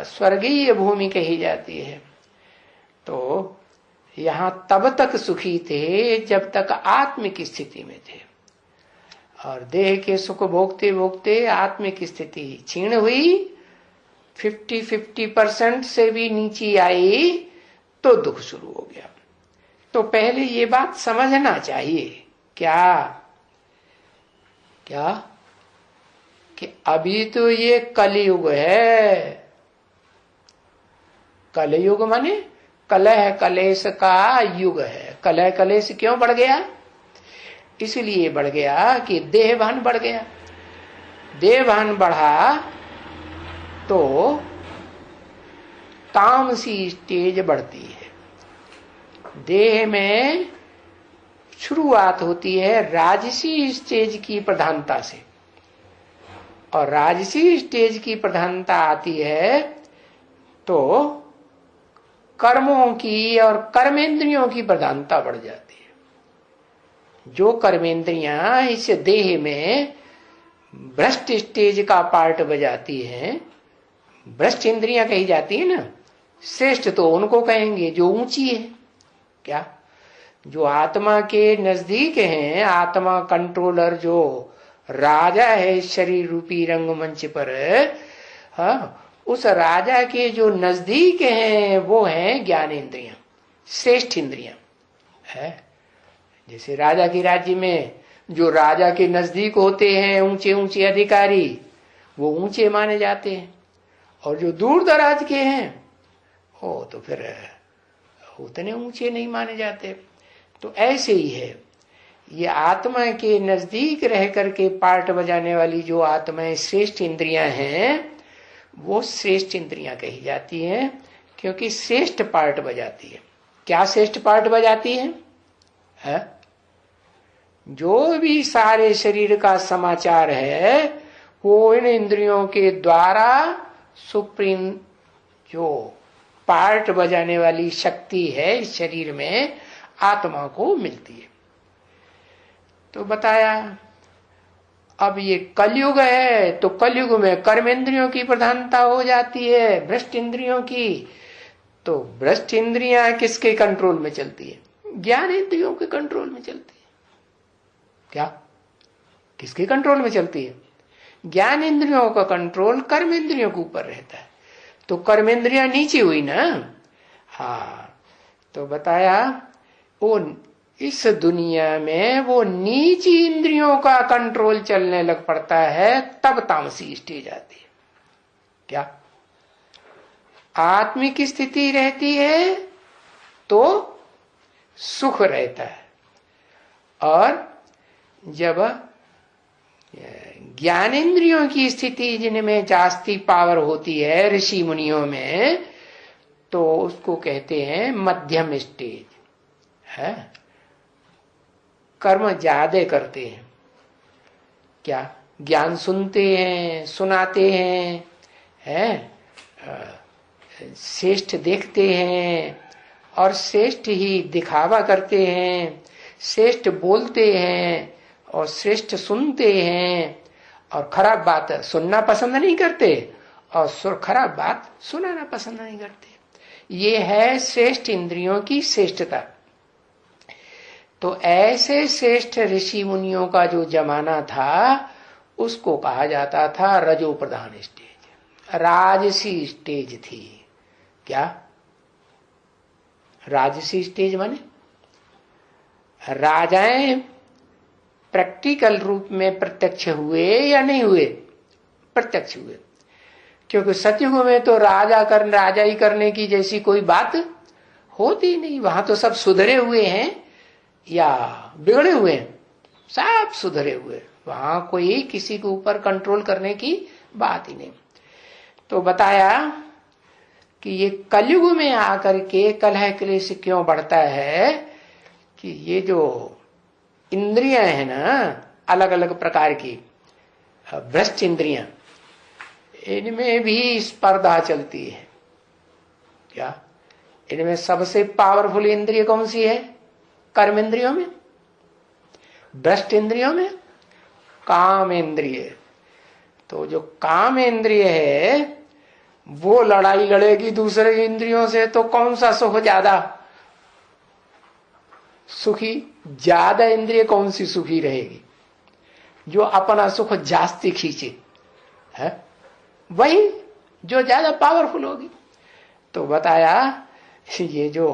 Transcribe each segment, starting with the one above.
स्वर्गीय भूमि कही जाती है। तो यहां तब तक सुखी थे जब तक आत्मिक स्थिति में थे, और देह के सुख भोगते भोगते आत्मिक स्थिति क्षीण हुई, 50% से भी नीचे आई तो दुख शुरू हो गया। तो पहले ये बात समझना चाहिए क्या क्या कि अभी तो ये कलयुग है। कलयुग माने कलह कलेश का युग है। कलह कलेश क्यों बढ़ गया? इसलिए बढ़ गया कि देहभान बढ़ गया। देहभान बढ़ा तो तामसी स्टेज बढ़ती है। देह में शुरुआत होती है राजसी स्टेज की प्रधानता से, और राजसी स्टेज की प्रधानता आती है तो कर्मों की और कर्मेंद्रियों की प्रधानता बढ़ जाती है। जो कर्मेंद्रियां इस देह में भ्रष्ट स्टेज का पार्ट बजाती हैं, भ्रष्ट इंद्रियां कही जाती है ना, श्रेष्ठ तो उनको कहेंगे जो ऊंची है। क्या? जो आत्मा के नजदीक हैं, आत्मा कंट्रोलर जो राजा है शरीर रूपी रंगमंच पर, हाँ, उस राजा के जो नजदीक हैं वो हैं ज्ञानेंद्रियां, श्रेष्ठ इंद्रियां है। जैसे राजा के राज्य में जो राजा के नजदीक होते हैं ऊंचे ऊंचे अधिकारी, वो ऊंचे माने जाते हैं, और जो दूर दराज के हैं वो तो फिर उतने ऊंचे नहीं माने जाते। तो ऐसे ही है, ये आत्मा के नजदीक रह करके पार्ट बजाने वाली जो आत्माएं श्रेष्ठ इंद्रियां हैं, वो श्रेष्ठ इंद्रियां कही जाती हैं, क्योंकि श्रेष्ठ पार्ट बजाती है। क्या श्रेष्ठ पार्ट बजाती है? जो भी सारे शरीर का समाचार है वो इन इंद्रियों के द्वारा सुप्रीम जो पार्ट बजाने वाली शक्ति है इस शरीर में आत्मा को मिलती है। तो बताया अब ये कलयुग है, तो कलयुग में कर्मेंद्रियों की प्रधानता हो जाती है, भ्रष्ट इंद्रियों की। तो भ्रष्ट इंद्रियां किसके कंट्रोल में चलती है? ज्ञान इंद्रियों के कंट्रोल में चलती है। क्या? किसके कंट्रोल में चलती है? ज्ञान इंद्रियों का कंट्रोल कर्म इंद्रियों के ऊपर रहता है। तो कर्मेंद्रियां नीचे हुई ना। हाँ, तो बताया वो इस दुनिया में वो नीची इंद्रियों का कंट्रोल चलने लग पड़ता है, तब तामसी स्टेज आती है। क्या? आत्मिक स्थिति रहती है तो सुख रहता है, और जब ज्ञानेंद्रियों की स्थिति जिनमें जास्ती पावर होती है ऋषि मुनियों में, तो उसको कहते हैं मध्यम स्टेज है। कर्म ज्यादा करते हैं। क्या? ज्ञान सुनते हैं, सुनाते हैं, श्रेष्ठ देखते हैं और श्रेष्ठ ही दिखावा करते हैं, श्रेष्ठ बोलते हैं और श्रेष्ठ सुनते हैं, और खराब बात सुनना पसंद नहीं करते और खराब बात सुनाना पसंद नहीं करते। ये है श्रेष्ठ इंद्रियों की श्रेष्ठता। तो ऐसे श्रेष्ठ ऋषि मुनियों का जो जमाना था उसको कहा जाता था रजो प्रधान स्टेज, राजसी स्टेज थी। क्या? राजसी स्टेज माने राजाएं प्रैक्टिकल रूप में प्रत्यक्ष हुए या नहीं हुए? प्रत्यक्ष हुए, क्योंकि सतयुग में तो राजा ही करने की जैसी कोई बात होती नहीं। वहां तो सब सुधरे हुए हैं या बिगड़े हुए हैं, सब सुधरे हुए। वहां कोई किसी के ऊपर कंट्रोल करने की बात ही नहीं। तो बताया कि ये कलयुग में आकर के कलह क्लेश क्यों बढ़ता है कि ये जो इंद्रियां है ना, अलग अलग प्रकार की भ्रष्ट इंद्रियां, इनमें भी स्पर्धा चलती है। क्या? इनमें सबसे पावरफुल इंद्रिय कौन सी है? कर्म इंद्रियों में। भ्रष्ट इंद्रियों में काम इंद्रिय। तो जो काम इंद्रिय है वो लड़ाई लड़ेगी दूसरे इंद्रियों से, तो कौन सा सुख ज्यादा सुखी, ज्यादा इंद्रिय कौन सी सुखी रहेगी? जो अपना सुख जास्ती खींचे है वही जो ज्यादा पावरफुल होगी। तो बताया ये जो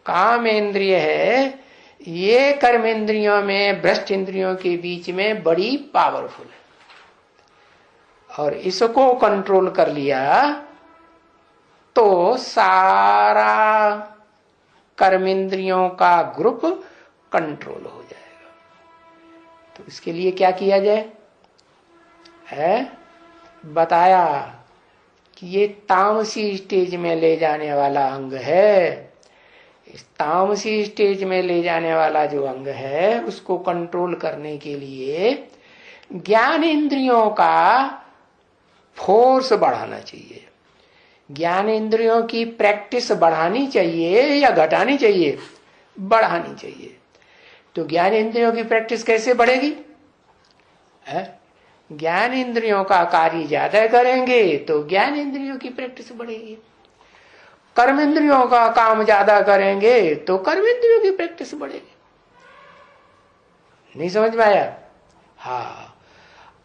काम इंद्रिय है ये कर्म इंद्रियों में, भ्रष्ट इंद्रियों के बीच में बड़ी पावरफुल है, और इसको कंट्रोल कर लिया तो सारा कर्मेंद्रियों का ग्रुप कंट्रोल हो जाएगा। तो इसके लिए क्या किया जाए है बताया कि ये तामसी स्टेज में ले जाने वाला अंग है। इस तामसी स्टेज में ले जाने वाला जो अंग है उसको कंट्रोल करने के लिए ज्ञान इंद्रियों का फोर्स बढ़ाना चाहिए। ज्ञान इंद्रियों की प्रैक्टिस बढ़ानी चाहिए या घटानी चाहिए? बढ़ानी चाहिए। तो ज्ञान इंद्रियों की प्रैक्टिस कैसे बढ़ेगी? ज्ञान इंद्रियों का कार्य ज्यादा करेंगे तो ज्ञान इंद्रियों की प्रैक्टिस बढ़ेगी। कर्म इंद्रियों का काम ज्यादा करेंगे तो कर्म इंद्रियों की प्रैक्टिस बढ़ेगी। नहीं समझ में आया? हाँ।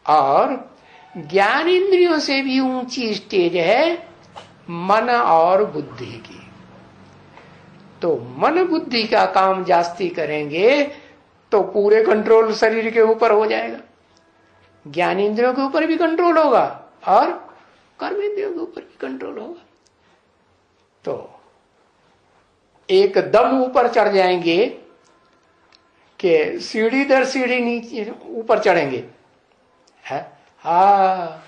और ज्ञान इंद्रियों से भी ऊंची स्टेज है मन और बुद्धि की। तो मन बुद्धि का काम जास्ती करेंगे तो पूरे कंट्रोल शरीर के ऊपर हो जाएगा, ज्ञान इंद्रियों के ऊपर भी कंट्रोल होगा और कर्म इंद्रियों के ऊपर भी कंट्रोल होगा। तो एकदम ऊपर चढ़ जाएंगे कि सीढ़ी दर सीढ़ी नीचे ऊपर चढ़ेंगे है। हाँ,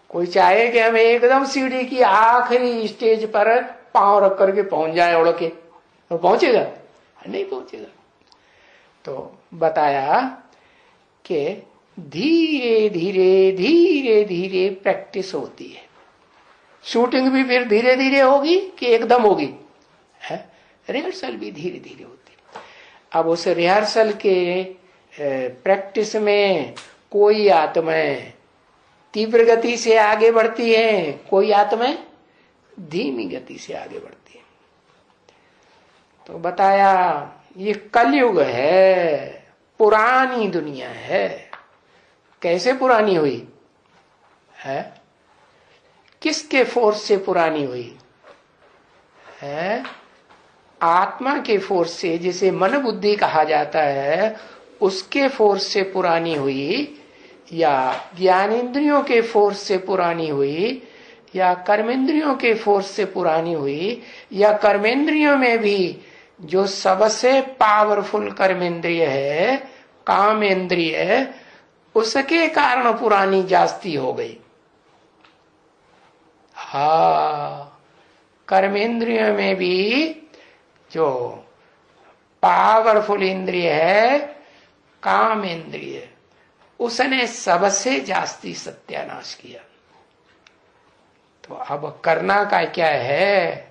कोई चाहे कि हम एकदम सीढ़ी की आखिरी स्टेज पर पांव रख करके पहुंच जाए उड़ के, तो पहुंचेगा? नहीं पहुंचेगा। तो बताया कि धीरे धीरे धीरे धीरे प्रैक्टिस होती है। शूटिंग भी फिर धीरे धीरे होगी कि एकदम होगी है? रिहर्सल भी धीरे धीरे होती है। अब उस रिहर्सल के प्रैक्टिस में कोई आत्माएं तीव्र गति से आगे बढ़ती है, कोई आत्माएं धीमी गति से आगे बढ़ती है। तो बताया ये कलयुग है, पुरानी दुनिया है। कैसे पुरानी हुई है? किसके फोर्स से पुरानी हुई है? आत्मा के फोर्स से, जिसे मन बुद्धि कहा जाता है, उसके फोर्स से पुरानी हुई, या ज्ञानेंद्रियों के फोर्स से पुरानी हुई, या कर्मेंद्रियों के फोर्स से पुरानी हुई, या कर्मेंद्रियों में भी जो सबसे पावरफुल कर्मेंद्रिय है काम इंद्रिय, उसके कारण पुरानी जास्ती हो गई। हाँ, कर्मेंद्रियों में भी जो पावरफुल इंद्रिय है काम इंद्रिय, उसने सबसे जास्ती सत्यानाश किया। तो अब करना का क्या है?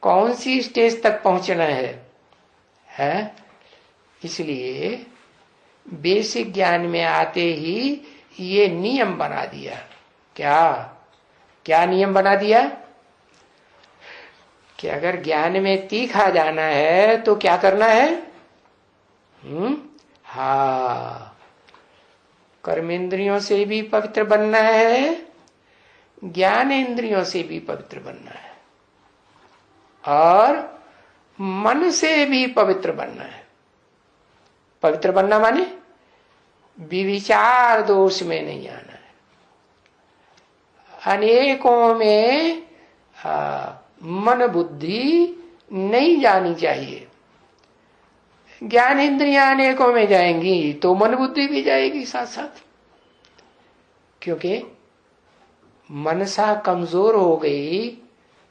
कौन सी स्टेज तक पहुंचना है? इसलिए बेसिक ज्ञान में आते ही ये नियम बना दिया। क्या नियम बना दिया? कि अगर ज्ञान में तीखा जाना है तो क्या करना है? हाँ, कर्मेंद्रियों से भी पवित्र बनना है, ज्ञान इंद्रियों से भी पवित्र बनना है, और मन से भी पवित्र बनना है। पवित्र बनना माने विविचार दोष में नहीं आना है। अनेकों में मन बुद्धि नहीं जानी चाहिए। ज्ञान इंद्रियां अनेकों में जाएंगी तो मन बुद्धि भी जाएगी साथ साथ, क्योंकि मनसा कमजोर हो गई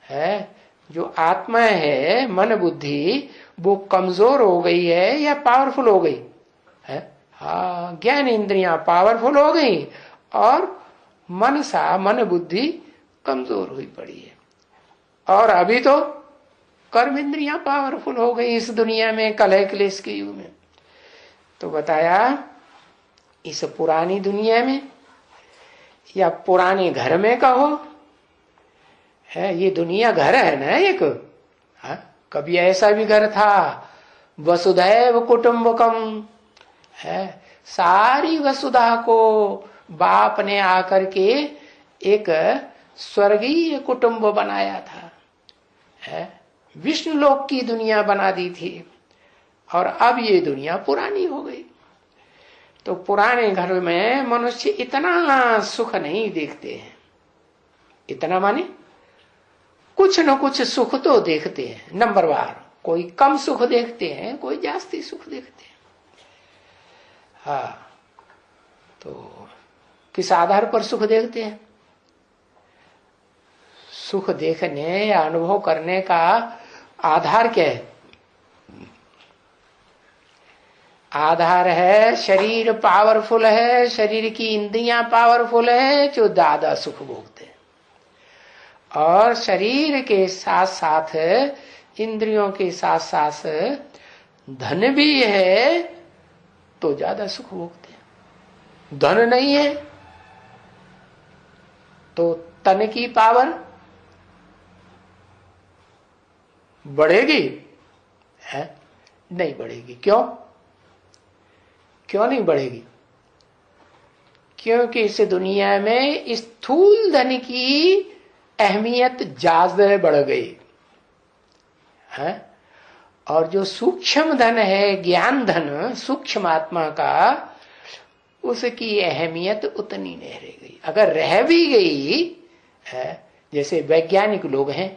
है। जो आत्मा है मन बुद्धि वो कमजोर हो गई है या पावरफुल हो गई है? हाँ, ज्ञान इंद्रियां पावरफुल हो गई और मनसा मन बुद्धि कमजोर हुई पड़ी है। और अभी तो कर्म इंद्रियां पावरफुल हो गई इस दुनिया में, कलह क्लेश के युग में। तो बताया इस पुरानी दुनिया में या पुराने घर में कहो, है ये दुनिया घर है ना एक। हाँ? कभी ऐसा भी घर था, वसुधैव कुटुंबकम है, सारी वसुधा को बाप ने आकर के एक स्वर्गीय कुटुंब बनाया था, है विष्णु लोक की दुनिया बना दी थी। और अब ये दुनिया पुरानी हो गई। तो पुराने घर में मनुष्य इतना सुख नहीं देखते हैं। इतना माने कुछ न कुछ सुख तो देखते हैं नंबरवार। कोई कम सुख देखते हैं, कोई जास्ती सुख देखते हैं। हाँ, तो किस आधार पर सुख देखते हैं? सुख देखने या अनुभव करने का आधार क्या है? आधार है शरीर पावरफुल है, शरीर की इंद्रियां पावरफुल है जो ज्यादा सुख भोगते हैं। और शरीर के साथ साथ इंद्रियों के साथ साथ धन भी है तो ज्यादा सुख भोगते हैं। धन नहीं है तो तन की पावर बढ़ेगी है? नहीं बढ़ेगी। क्यों? क्यों नहीं बढ़ेगी? क्योंकि इस दुनिया में स्थूल धन की अहमियत ज्यादा बढ़ गई है। और जो सूक्ष्म धन है, ज्ञान धन, सूक्ष्म आत्मा का, उसकी अहमियत उतनी नहीं रह गई। अगर रह भी गई है, जैसे वैज्ञानिक लोग हैं,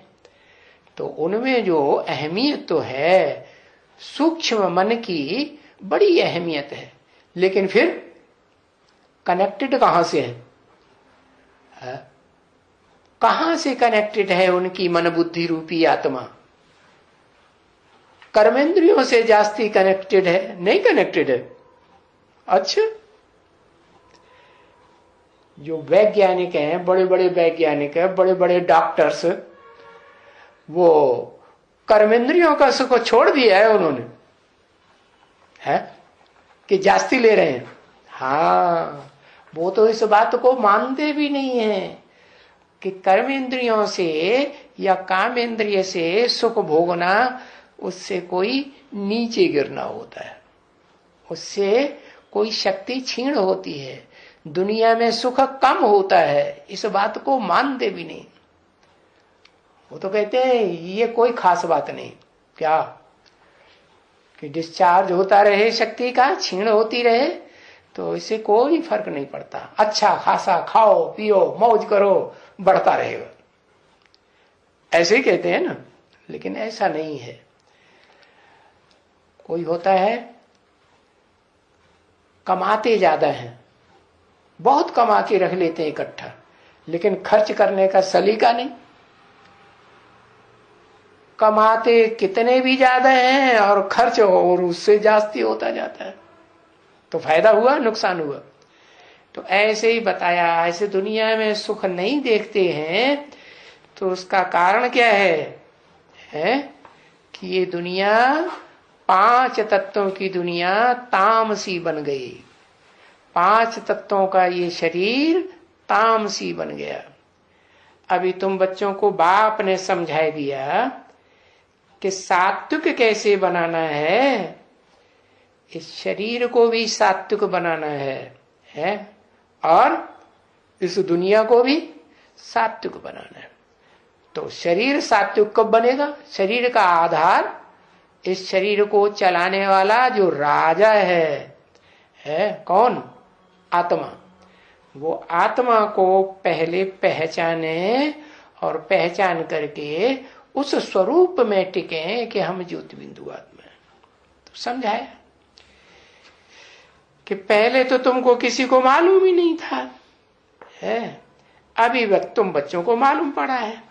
तो उनमें जो अहमियत तो है, सूक्ष्म मन की बड़ी अहमियत है, लेकिन फिर कनेक्टेड कहां से है? कहां से कनेक्टेड है उनकी मन बुद्धि रूपी आत्मा? कर्मेंद्रियों से जास्ती कनेक्टेड है? नहीं कनेक्टेड है। अच्छा, जो वैज्ञानिक हैं, बड़े बड़े वैज्ञानिक हैं, बड़े बड़े डॉक्टर्स, वो कर्मेंद्रियों का सुख छोड़ दिया है उन्होंने, है कि जास्ती ले रहे हैं। हाँ, वो तो इस बात को मानते भी नहीं है कि कर्मेंद्रियों से या कामेंद्रिय से सुख भोगना, उससे कोई नीचे गिरना होता है, उससे कोई शक्ति क्षीण होती है, दुनिया में सुख कम होता है। इस बात को मानते भी नहीं। वो तो कहते हैं ये कोई खास बात नहीं। क्या कि डिस्चार्ज होता रहे, शक्ति का क्षीण होती रहे, तो इससे कोई फर्क नहीं पड़ता। अच्छा खासा खाओ पियो मौज करो, बढ़ता रहेगा, ऐसे ही कहते हैं ना। लेकिन ऐसा नहीं है। कोई होता है कमाते ज्यादा हैं, बहुत कमा के रख लेते हैं इकट्ठा, लेकिन खर्च करने का सलीका नहीं। कमाते कितने भी ज्यादा हैं और खर्च और उससे जास्ती होता जाता है, तो फायदा हुआ नुकसान हुआ। तो ऐसे ही बताया, ऐसे दुनिया में सुख नहीं देखते हैं। तो उसका कारण क्या है कि ये दुनिया 5 तत्वों की दुनिया तामसी बन गई। 5 तत्वों का ये शरीर तामसी बन गया। अभी तुम बच्चों को बाप ने समझा दिया कि सात्विक कैसे बनाना है, इस शरीर को भी सात्विक बनाना है और इस दुनिया को भी सात्विक बनाना है। तो शरीर सात्विक कब बनेगा? शरीर का आधार, इस शरीर को चलाने वाला जो राजा है कौन? आत्मा। वो आत्मा को पहले पहचाने और पहचान करके उस स्वरूप में टिके कि हम ज्योति बिंदु आत्मा है। तो समझाया कि पहले तो तुमको किसी को मालूम ही नहीं था, है अभी वक्त तुम बच्चों को मालूम पड़ा है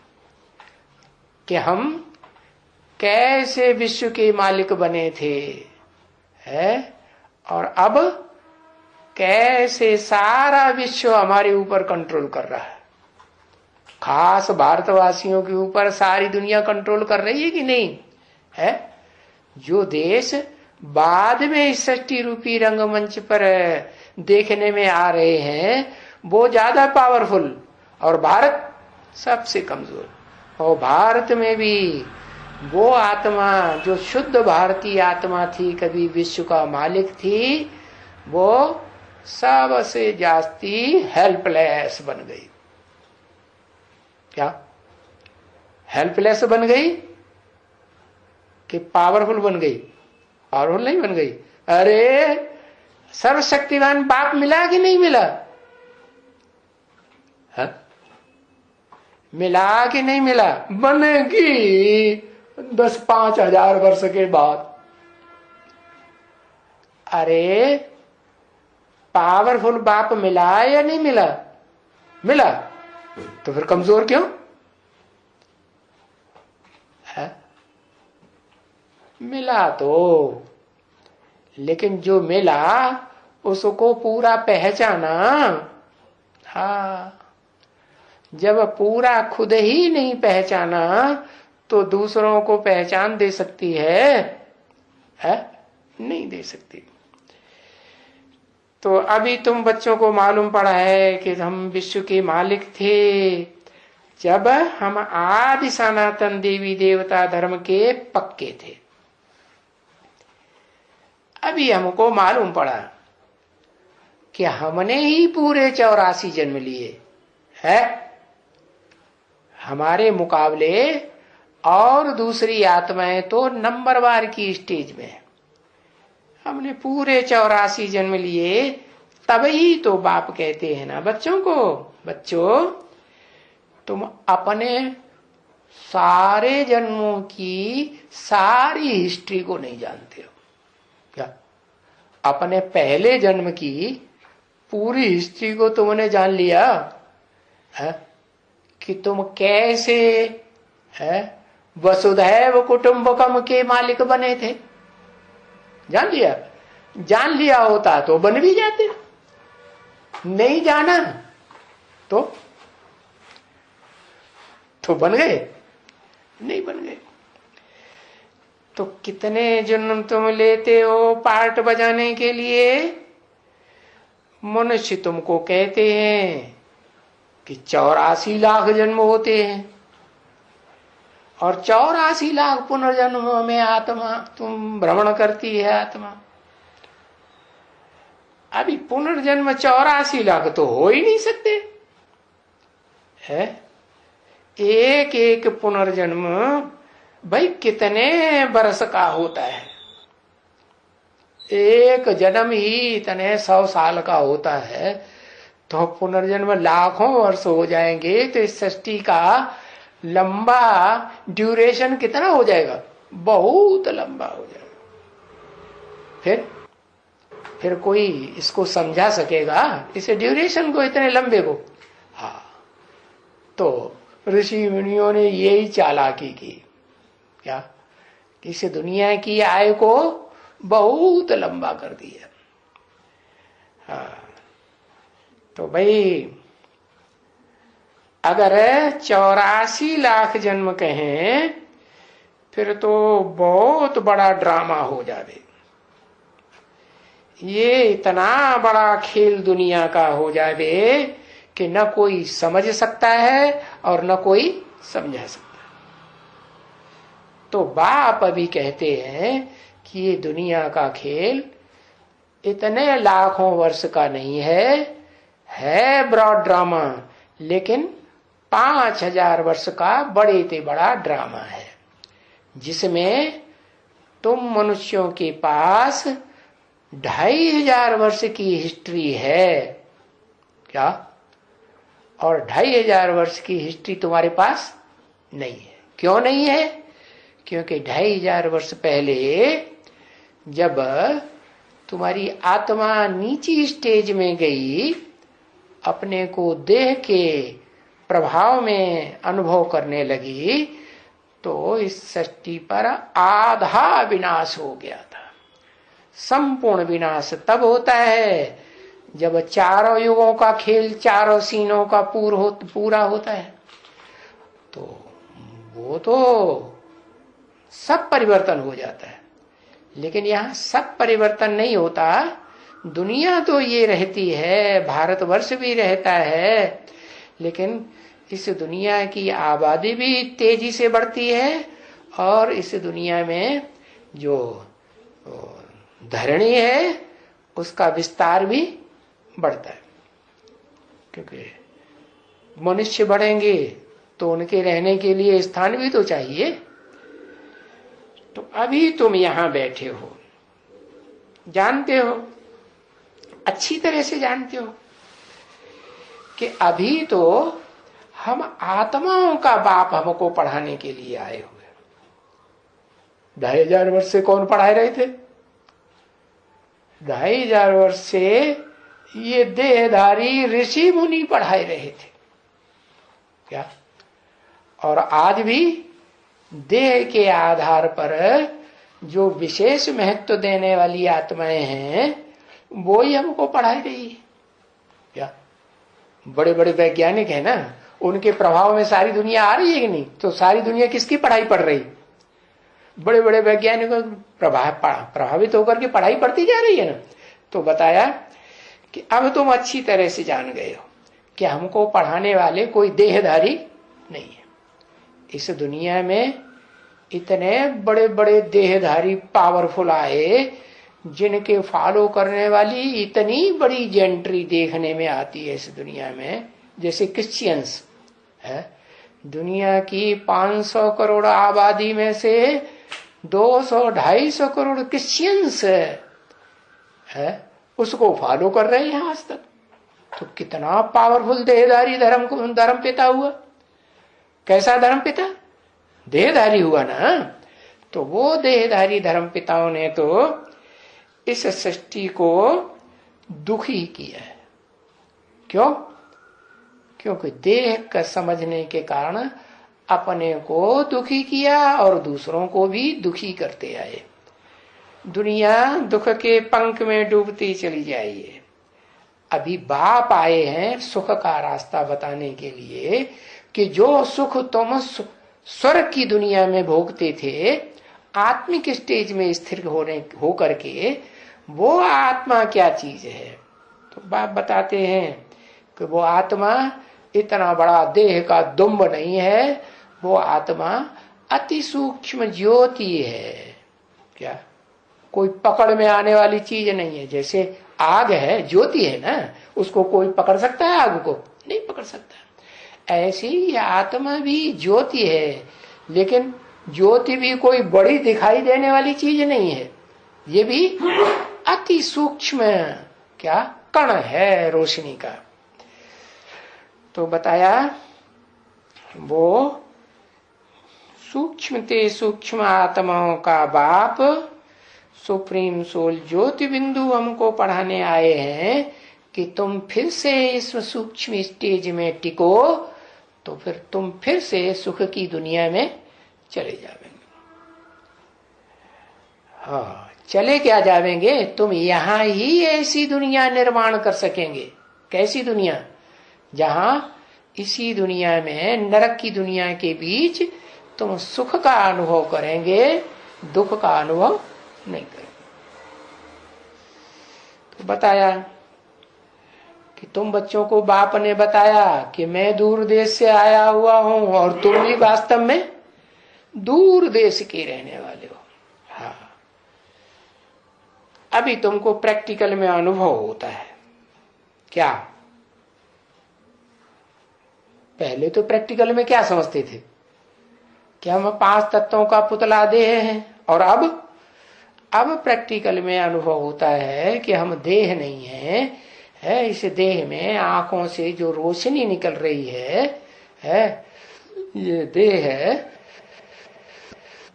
कि हम कैसे विश्व के मालिक बने थे, है और अब कैसे सारा विश्व हमारे ऊपर कंट्रोल कर रहा है। खास भारतवासियों के ऊपर सारी दुनिया कंट्रोल कर रही है कि नहीं है? जो देश बाद में इस सृष्टि रूपी रंगमंच पर देखने में आ रहे हैं, वो ज्यादा पावरफुल और भारत सबसे कमजोर। और भारत में भी वो आत्मा जो शुद्ध भारतीय आत्मा थी, कभी विश्व का मालिक थी, वो सबसे जास्ती हेल्पलेस बन गई। क्या हेल्पलेस बन गई कि पावरफुल बन गई? पावरफुल नहीं बन गई। अरे सर्वशक्तिमान बाप मिला कि नहीं मिला? हा? मिला कि नहीं मिला? बनेगी 10-5 हजार वर्ष के बाद। अरे पावरफुल बाप मिला या नहीं मिला? मिला। तो फिर कमजोर क्यों है? मिला तो, लेकिन जो मिला उसको पूरा पहचाना। हाँ, जब पूरा खुद ही नहीं पहचाना तो दूसरों को पहचान दे सकती है? नहीं दे सकती। तो अभी तुम बच्चों को मालूम पड़ा है कि हम विश्व के मालिक थे जब हम आदि सनातन देवी देवता धर्म के पक्के थे। अभी हमको मालूम पड़ा कि हमने ही पूरे 84 जन्म लिए है। हमारे मुकाबले और दूसरी आत्माएं तो नंबरवार की स्टेज में है। हमने पूरे 84 जन्म लिए, तभी तो बाप कहते हैं ना बच्चों को, बच्चों तुम अपने सारे जन्मों की सारी हिस्ट्री को नहीं जानते हो। क्या अपने पहले जन्म की पूरी हिस्ट्री को तुमने जान लिया है कि तुम कैसे है वसुधैव कुटुंबकम के मालिक बने थे? जान लिया? जान लिया होता तो बन भी जाते। नहीं जाना तो बन गए? नहीं बन गए। तो कितने जन्म तुम लेते हो पार्ट बजाने के लिए? मनुष्य तुमको कहते हैं कि 84 लाख जन्म होते हैं और 84 लाख पुनर्जन्मों में आत्मा तुम भ्रमण करती है। आत्मा अभी पुनर्जन्म 84 लाख तो हो ही नहीं सकते है। एक एक पुनर्जन्म भाई कितने वर्ष का होता है? एक जन्म ही इतने 100 साल का होता है, तो पुनर्जन्म लाखों वर्ष हो जाएंगे तो इस सृष्टि का लंबा ड्यूरेशन कितना हो जाएगा? बहुत लंबा हो जाएगा। फिर कोई इसको समझा सकेगा इसे ड्यूरेशन को, इतने लंबे को? हाँ, तो ऋषि मुनियों ने यही चालाकी की। क्या? इस दुनिया की आयु को बहुत लंबा कर दिया। हाँ, तो भाई अगर 84 लाख जन्म कहें फिर तो बहुत बड़ा ड्रामा हो जावे। ये इतना बड़ा खेल दुनिया का हो जावे कि न कोई समझ सकता है और न कोई समझा सकता। तो बाप अभी कहते हैं कि ये दुनिया का खेल इतने लाखों वर्ष का नहीं है ब्रॉड ड्रामा, लेकिन 5000 वर्ष का बड़े से बड़ा ड्रामा है, जिसमें तुम मनुष्यों के पास 2500 वर्ष की हिस्ट्री है। क्या? और 2500 वर्ष की हिस्ट्री तुम्हारे पास नहीं है। क्यों नहीं है? क्योंकि 2500 वर्ष पहले जब तुम्हारी आत्मा नीची स्टेज में गई, अपने को देह के प्रभाव में अनुभव करने लगी, तो इस सृष्टि पर आधा विनाश हो गया था। संपूर्ण विनाश तब होता है जब चारों युगों का खेल, चारों सीनों का पूरा होता है। तो वो तो सब परिवर्तन हो जाता है, लेकिन यहां सब परिवर्तन नहीं होता। दुनिया तो ये रहती है, भारतवर्ष भी रहता है, लेकिन इस दुनिया की आबादी भी तेजी से बढ़ती है और इस दुनिया में जो धरणी है उसका विस्तार भी बढ़ता है। क्योंकि मनुष्य बढ़ेंगे तो उनके रहने के लिए स्थान भी तो चाहिए। तो अभी तुम यहां बैठे हो, जानते हो, अच्छी तरह से जानते हो कि अभी तो हम आत्माओं का बाप हमको पढ़ाने के लिए आए हुए। 2500 वर्ष से कौन पढ़ाए रहे थे? 2500 वर्ष से ये देहधारी ऋषि मुनि पढ़ाए रहे थे क्या? और आज भी देह के आधार पर जो विशेष महत्व देने वाली आत्माएं हैं वो ही हमको पढ़ाई रही है क्या? बड़े बड़े वैज्ञानिक है ना, उनके प्रभाव में सारी दुनिया आ रही है कि नहीं? तो सारी दुनिया किसकी पढ़ाई पढ़ रही? बड़े बड़े वैज्ञानिकों प्रभावित होकर के पढ़ाई पढ़ती जा रही है ना। तो बताया कि अब तुम अच्छी तरह से जान गए हो कि हमको पढ़ाने वाले कोई देहधारी नहीं है। इस दुनिया में इतने बड़े बड़े देहधारी पावरफुल आए जिनके फॉलो करने वाली इतनी बड़ी जेंट्री देखने में आती है इस दुनिया में, जैसे क्रिश्चियंस है। दुनिया की 500 करोड़ आबादी में से 200-250 करोड़ क्रिश्चियंस है, उसको फॉलो कर रहे हैं आज तक। तो कितना पावरफुल देहधारी धर्म पिता हुआ। कैसा धर्म पिता? देहधारी हुआ ना। तो वो देहधारी धर्म पिताओं ने तो इस सृष्टि को दुखी किया है। क्यों? क्योंकि देह का समझने के कारण अपने को दुखी किया और दूसरों को भी दुखी करते आए। दुनिया दुख के पंख में डूबती चली जाइए। अभी बाप आए हैं सुख का रास्ता बताने के लिए कि जो सुख तुम स्वर्ग की दुनिया में भोगते थे, आत्मिक स्टेज में स्थिर हो करके वो आत्मा क्या चीज है। तो बाप बताते हैं कि वो आत्मा इतना बड़ा देह का दुम्ब नहीं है, वो आत्मा अति सूक्ष्म ज्योति है। क्या? कोई पकड़ में आने वाली चीज नहीं है। जैसे आग है, ज्योति है ना, उसको कोई पकड़ सकता है? आग को नहीं पकड़ सकता। ऐसी ये आत्मा भी ज्योति है, लेकिन ज्योति भी कोई बड़ी दिखाई देने वाली चीज नहीं है। ये भी अति सूक्ष्म क्या कण है रोशनी का। तो बताया वो सूक्ष्म ते सूक्ष्म आत्माओं का बाप सुप्रीम सोल ज्योति बिंदु हमको पढ़ाने आए हैं कि तुम फिर से इस सूक्ष्म स्टेज में टिको, तो फिर तुम फिर से सुख की दुनिया में चले जावेंगे। हाँ, चले क्या जावेंगे? तुम यहां ही ऐसी दुनिया निर्माण कर सकेंगे। कैसी दुनिया? जहां इसी दुनिया में नरक की दुनिया के बीच तुम सुख का अनुभव करेंगे, दुख का अनुभव नहीं करेंगे। तो बताया कि तुम बच्चों को बाप ने बताया कि मैं दूर देश से आया हुआ हूं और तुम भी वास्तव में दूर देश के रहने वाले हो। हाँ, अभी तुमको प्रैक्टिकल में अनुभव होता है। क्या? पहले तो प्रैक्टिकल में क्या समझते थे कि हम 5 तत्वों का पुतला देह हैं, और अब प्रैक्टिकल में अनुभव होता है कि हम देह नहीं है। इस देह में आंखों से जो रोशनी निकल रही है ये देह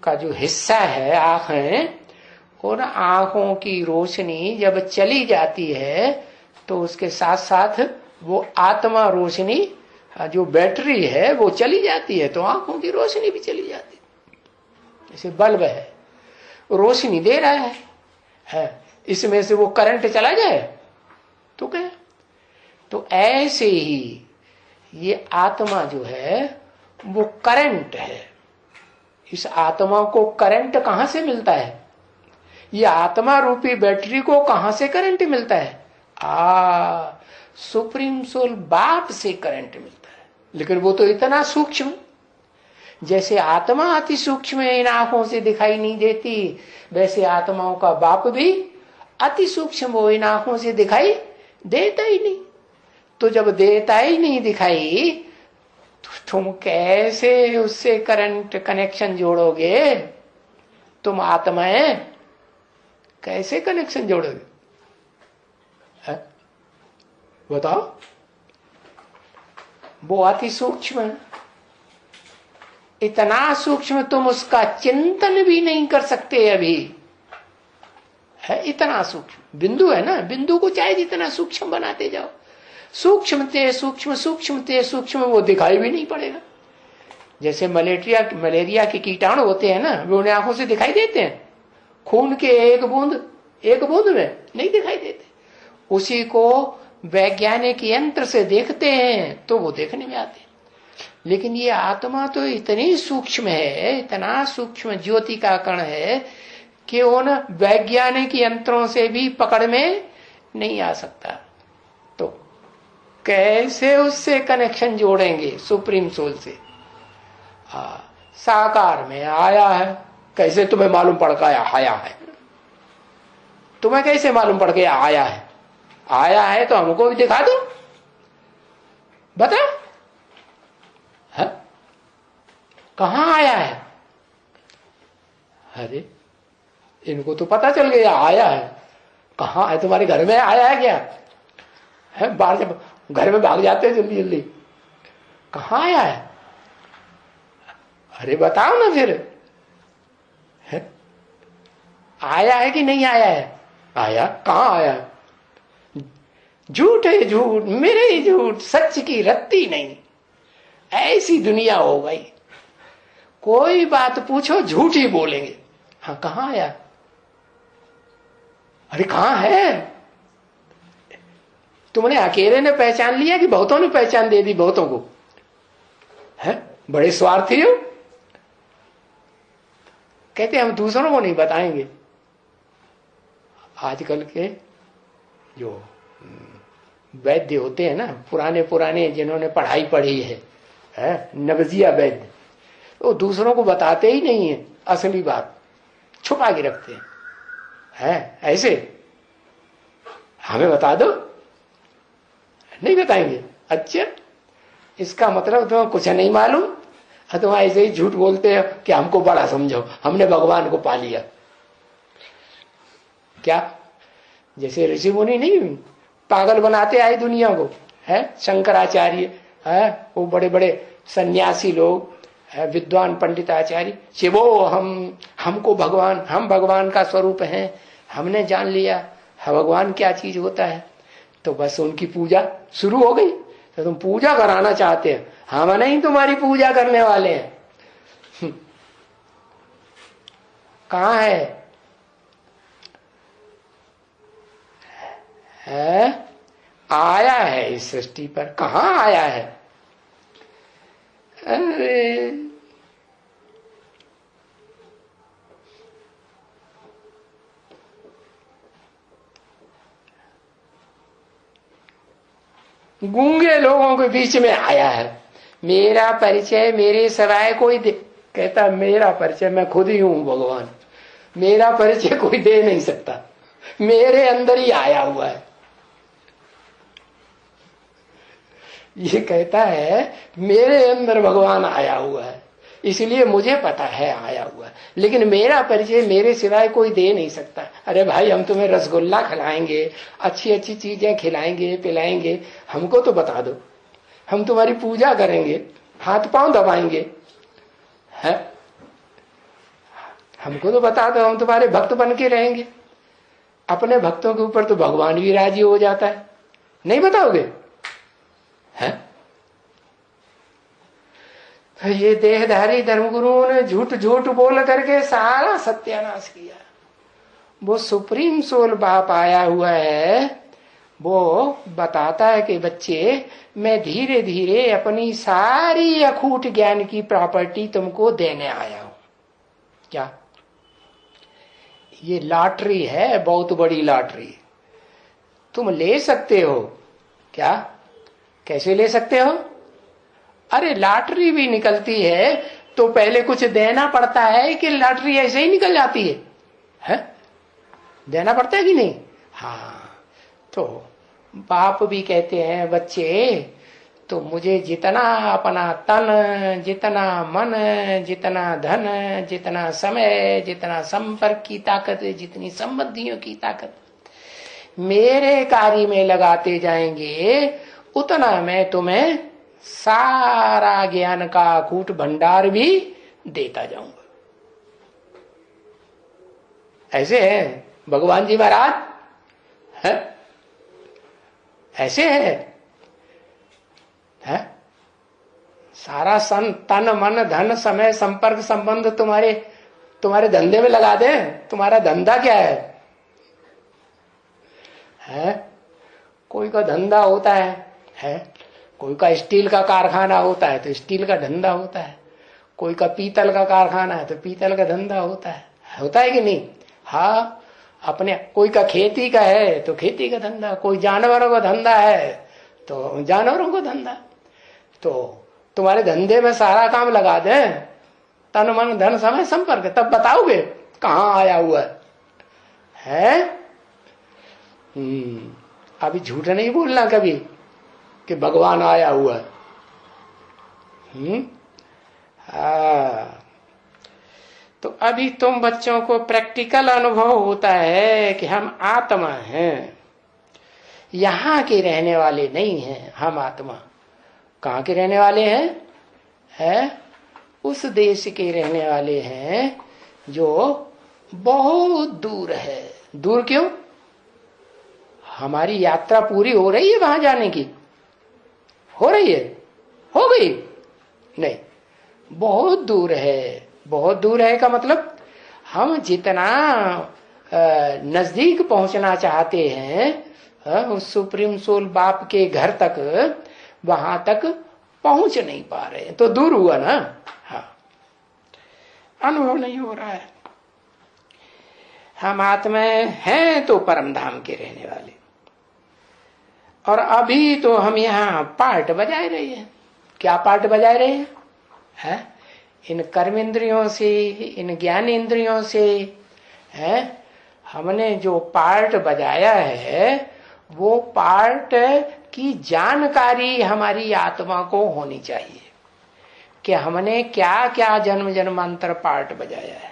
का जो हिस्सा है आंखें, और आंखों की रोशनी जब चली जाती है तो उसके साथ साथ वो आत्मा रोशनी, जो बैटरी है वो चली जाती है, तो आंखों की रोशनी भी चली जाती है। जैसे बल्ब है, रोशनी दे रहा है, इसमें से वो करंट चला जाए तो क्या? तो ऐसे ही ये आत्मा जो है वो करंट है। इस आत्मा को करंट कहां से मिलता है? ये आत्मा रूपी बैटरी को कहां से करंट मिलता है? सुप्रीम सोल बाप से करंट मिलता है। लेकिन वो तो इतना सूक्ष्म, जैसे आत्मा अति सूक्ष्म इन आंखों से दिखाई नहीं देती, वैसे आत्माओं का बाप भी अति सूक्ष्म, वो इन आंखों से दिखाई देता ही नहीं। तो जब देता ही नहीं दिखाई, तो तुम कैसे उससे करंट कनेक्शन जोड़ोगे? तुम आत्माएं कैसे कनेक्शन जोड़ोगे? बताओ। वो अति सूक्ष्म है, इतना सूक्ष्म तुम उसका चिंतन भी नहीं कर सकते अभी, है इतना सूक्ष्म बिंदु है ना। बिंदु को चाहे जितना सूक्ष्म बनाते जाओ, सूक्ष्मते सूक्ष्म सूक्ष्मते सूक्ष्म, वो दिखाई भी नहीं पड़ेगा। जैसे मलेरिया के कीटाणु होते हैं ना, वो उन्हें आंखों से दिखाई देते हैं, खून के एक बूंद में नहीं दिखाई देते। उसी को वैज्ञानिक यंत्र से देखते हैं तो वो देखने में आते हैं। लेकिन ये आत्मा तो इतनी सूक्ष्म है, इतना सूक्ष्म ज्योति का कण है कि उन वैज्ञानिक यंत्रों से भी पकड़ में नहीं आ सकता। तो कैसे उससे कनेक्शन जोड़ेंगे? सुप्रीम सोल से। साकार में आया है, कैसे तुम्हें मालूम पड़ गया आया है? तुम्हें कैसे मालूम पड़ गया आया है? आया है तो हमको भी दिखा दो, बता। है? कहां आया है? अरे इनको तो पता चल गया आया है। कहां है? तुम्हारे घर में आया है क्या? है बाहर जब घर में भाग जाते हैं जल्दी जल्दी, कहां आया है? अरे बताओ ना फिर, है? आया है कि नहीं आया है? आया, कहां आया? झूठ है झूठ, मेरे ही झूठ, सच की रत्ती नहीं। ऐसी दुनिया हो गई, कोई बात पूछो झूठ ही बोलेंगे। हाँ कहां आया? अरे कहां है? तुमने अकेले ने पहचान लिया कि बहुतों ने पहचान दे दी? बहुतों को है, बड़े स्वार्थी हो। कहते हम दूसरों को नहीं बताएंगे। आजकल के जो वैद्य होते हैं ना, पुराने जिन्होंने पढ़ाई पढ़ी है, नवजिया वैद्य, वो दूसरों को बताते ही नहीं है, असली बात छुपा के रखते हैं। ऐसे हमें बता दो, नहीं बताएंगे। अच्छा, इसका मतलब तुम्हें कुछ नहीं मालूम, तुम ऐसे ही झूठ बोलते हो कि हमको बड़ा समझो, हमने भगवान को पा लिया। क्या जैसे ऋषि मुनि नहीं पागल बनाते आए दुनिया को, है शंकराचार्य, है वो बड़े बड़े सन्यासी लोग, विद्वान पंडिताचार्य, शिवो हमको भगवान, हम भगवान का स्वरूप हैं, हमने जान लिया भगवान क्या चीज होता है। तो बस उनकी पूजा शुरू हो गई। तो तुम पूजा कराना चाहते हैं, हम नहीं तुम्हारी पूजा करने वाले हैं। कहां है? आया है इस सृष्टि पर। कहां आया है? अरे गूंगे लोगों के बीच में आया है। मेरा परिचय मेरे सिवाय कोई कहता, मेरा परिचय मैं खुद ही हूं भगवान, मेरा परिचय कोई दे नहीं सकता, मेरे अंदर ही आया हुआ है। ये कहता है मेरे अंदर भगवान आया हुआ है, इसलिए मुझे पता है आया हुआ है, लेकिन मेरा परिचय मेरे सिवाय कोई दे नहीं सकता। अरे भाई, हम तुम्हें रसगुल्ला खिलाएंगे, अच्छी अच्छी चीजें खिलाएंगे पिलाएंगे, हमको तो बता दो, हम तुम्हारी पूजा करेंगे, हाथ पांव दबाएंगे, है हमको तो बता दो, हम तुम्हारे भक्त बन के रहेंगे। अपने भक्तों के ऊपर तो भगवान भी राजी हो जाता है, नहीं बताओगे? है तो ये देहधारी धर्मगुरुओं ने झूठ झूठ बोल करके सारा सत्यानाश किया। वो सुप्रीम सोल बाप आया हुआ है, वो बताता है कि बच्चे, मैं धीरे धीरे अपनी सारी अखूट ज्ञान की प्रॉपर्टी तुमको देने आया हूं। क्या ये लॉटरी है, बहुत बड़ी लॉटरी। तुम ले सकते हो क्या? कैसे ले सकते हो? अरे लॉटरी भी निकलती है तो पहले कुछ देना पड़ता है कि लॉटरी ऐसे ही निकल जाती है? देना पड़ता है कि नहीं? हाँ, तो बाप भी कहते हैं बच्चे तो मुझे जितना अपना तन, जितना मन, जितना धन, जितना समय, जितना संपर्क की ताकत, जितनी संबंधियों की ताकत मेरे कार्य में लगाते जाएंगे, उतना मैं तुम्हें सारा ज्ञान का कूट भंडार भी देता जाऊंगा। ऐसे है भगवान जी महाराज, है ऐसे है? सारा तन मन धन समय संपर्क संबंध तुम्हारे धंधे में लगा दे। तुम्हारा धंधा क्या है? कोई का धंधा होता है? कोई का स्टील का कारखाना होता है तो स्टील का धंधा होता है, कोई का पीतल का कारखाना है तो पीतल का धंधा होता है कि नहीं? हाँ, अपने कोई का खेती का है तो खेती का धंधा, कोई जानवरों का धंधा है तो जानवरों का धंधा। तो तुम्हारे धंधे में सारा काम लगा दे, तन मन धन समय संपर्क, तब बताओगे कहाँ आया हुआ है? अभी झूठ नहीं बोलना कभी कि भगवान आया हुआ है। तो अभी तुम बच्चों को प्रैक्टिकल अनुभव होता है कि हम आत्मा हैं, यहाँ के रहने वाले नहीं हैं। हम आत्मा कहाँ के रहने वाले हैं? उस देश के रहने वाले हैं जो बहुत दूर है। दूर क्यों? हमारी यात्रा पूरी हो रही है वहां जाने की? हो रही है? हो गई? नहीं, बहुत दूर है। बहुत दूर है का मतलब हम जितना नजदीक पहुंचना चाहते हैं उस सुप्रीम सोल बाप के घर तक, वहां तक पहुंच नहीं पा रहे, तो दूर हुआ ना। हाँ, अनुभव नहीं हो रहा है। हम आत्मा हैं तो परम धाम के रहने वाले, और अभी तो हम यहाँ पार्ट बजाए रहे हैं। क्या पार्ट बजाए रहे हैं? इन कर्मेंद्रियों से, इन ज्ञान इंद्रियों से हमने जो पार्ट बजाया है वो पार्ट की जानकारी हमारी आत्मा को होनी चाहिए कि हमने क्या क्या जन्म जन्मांतर पार्ट बजाया है।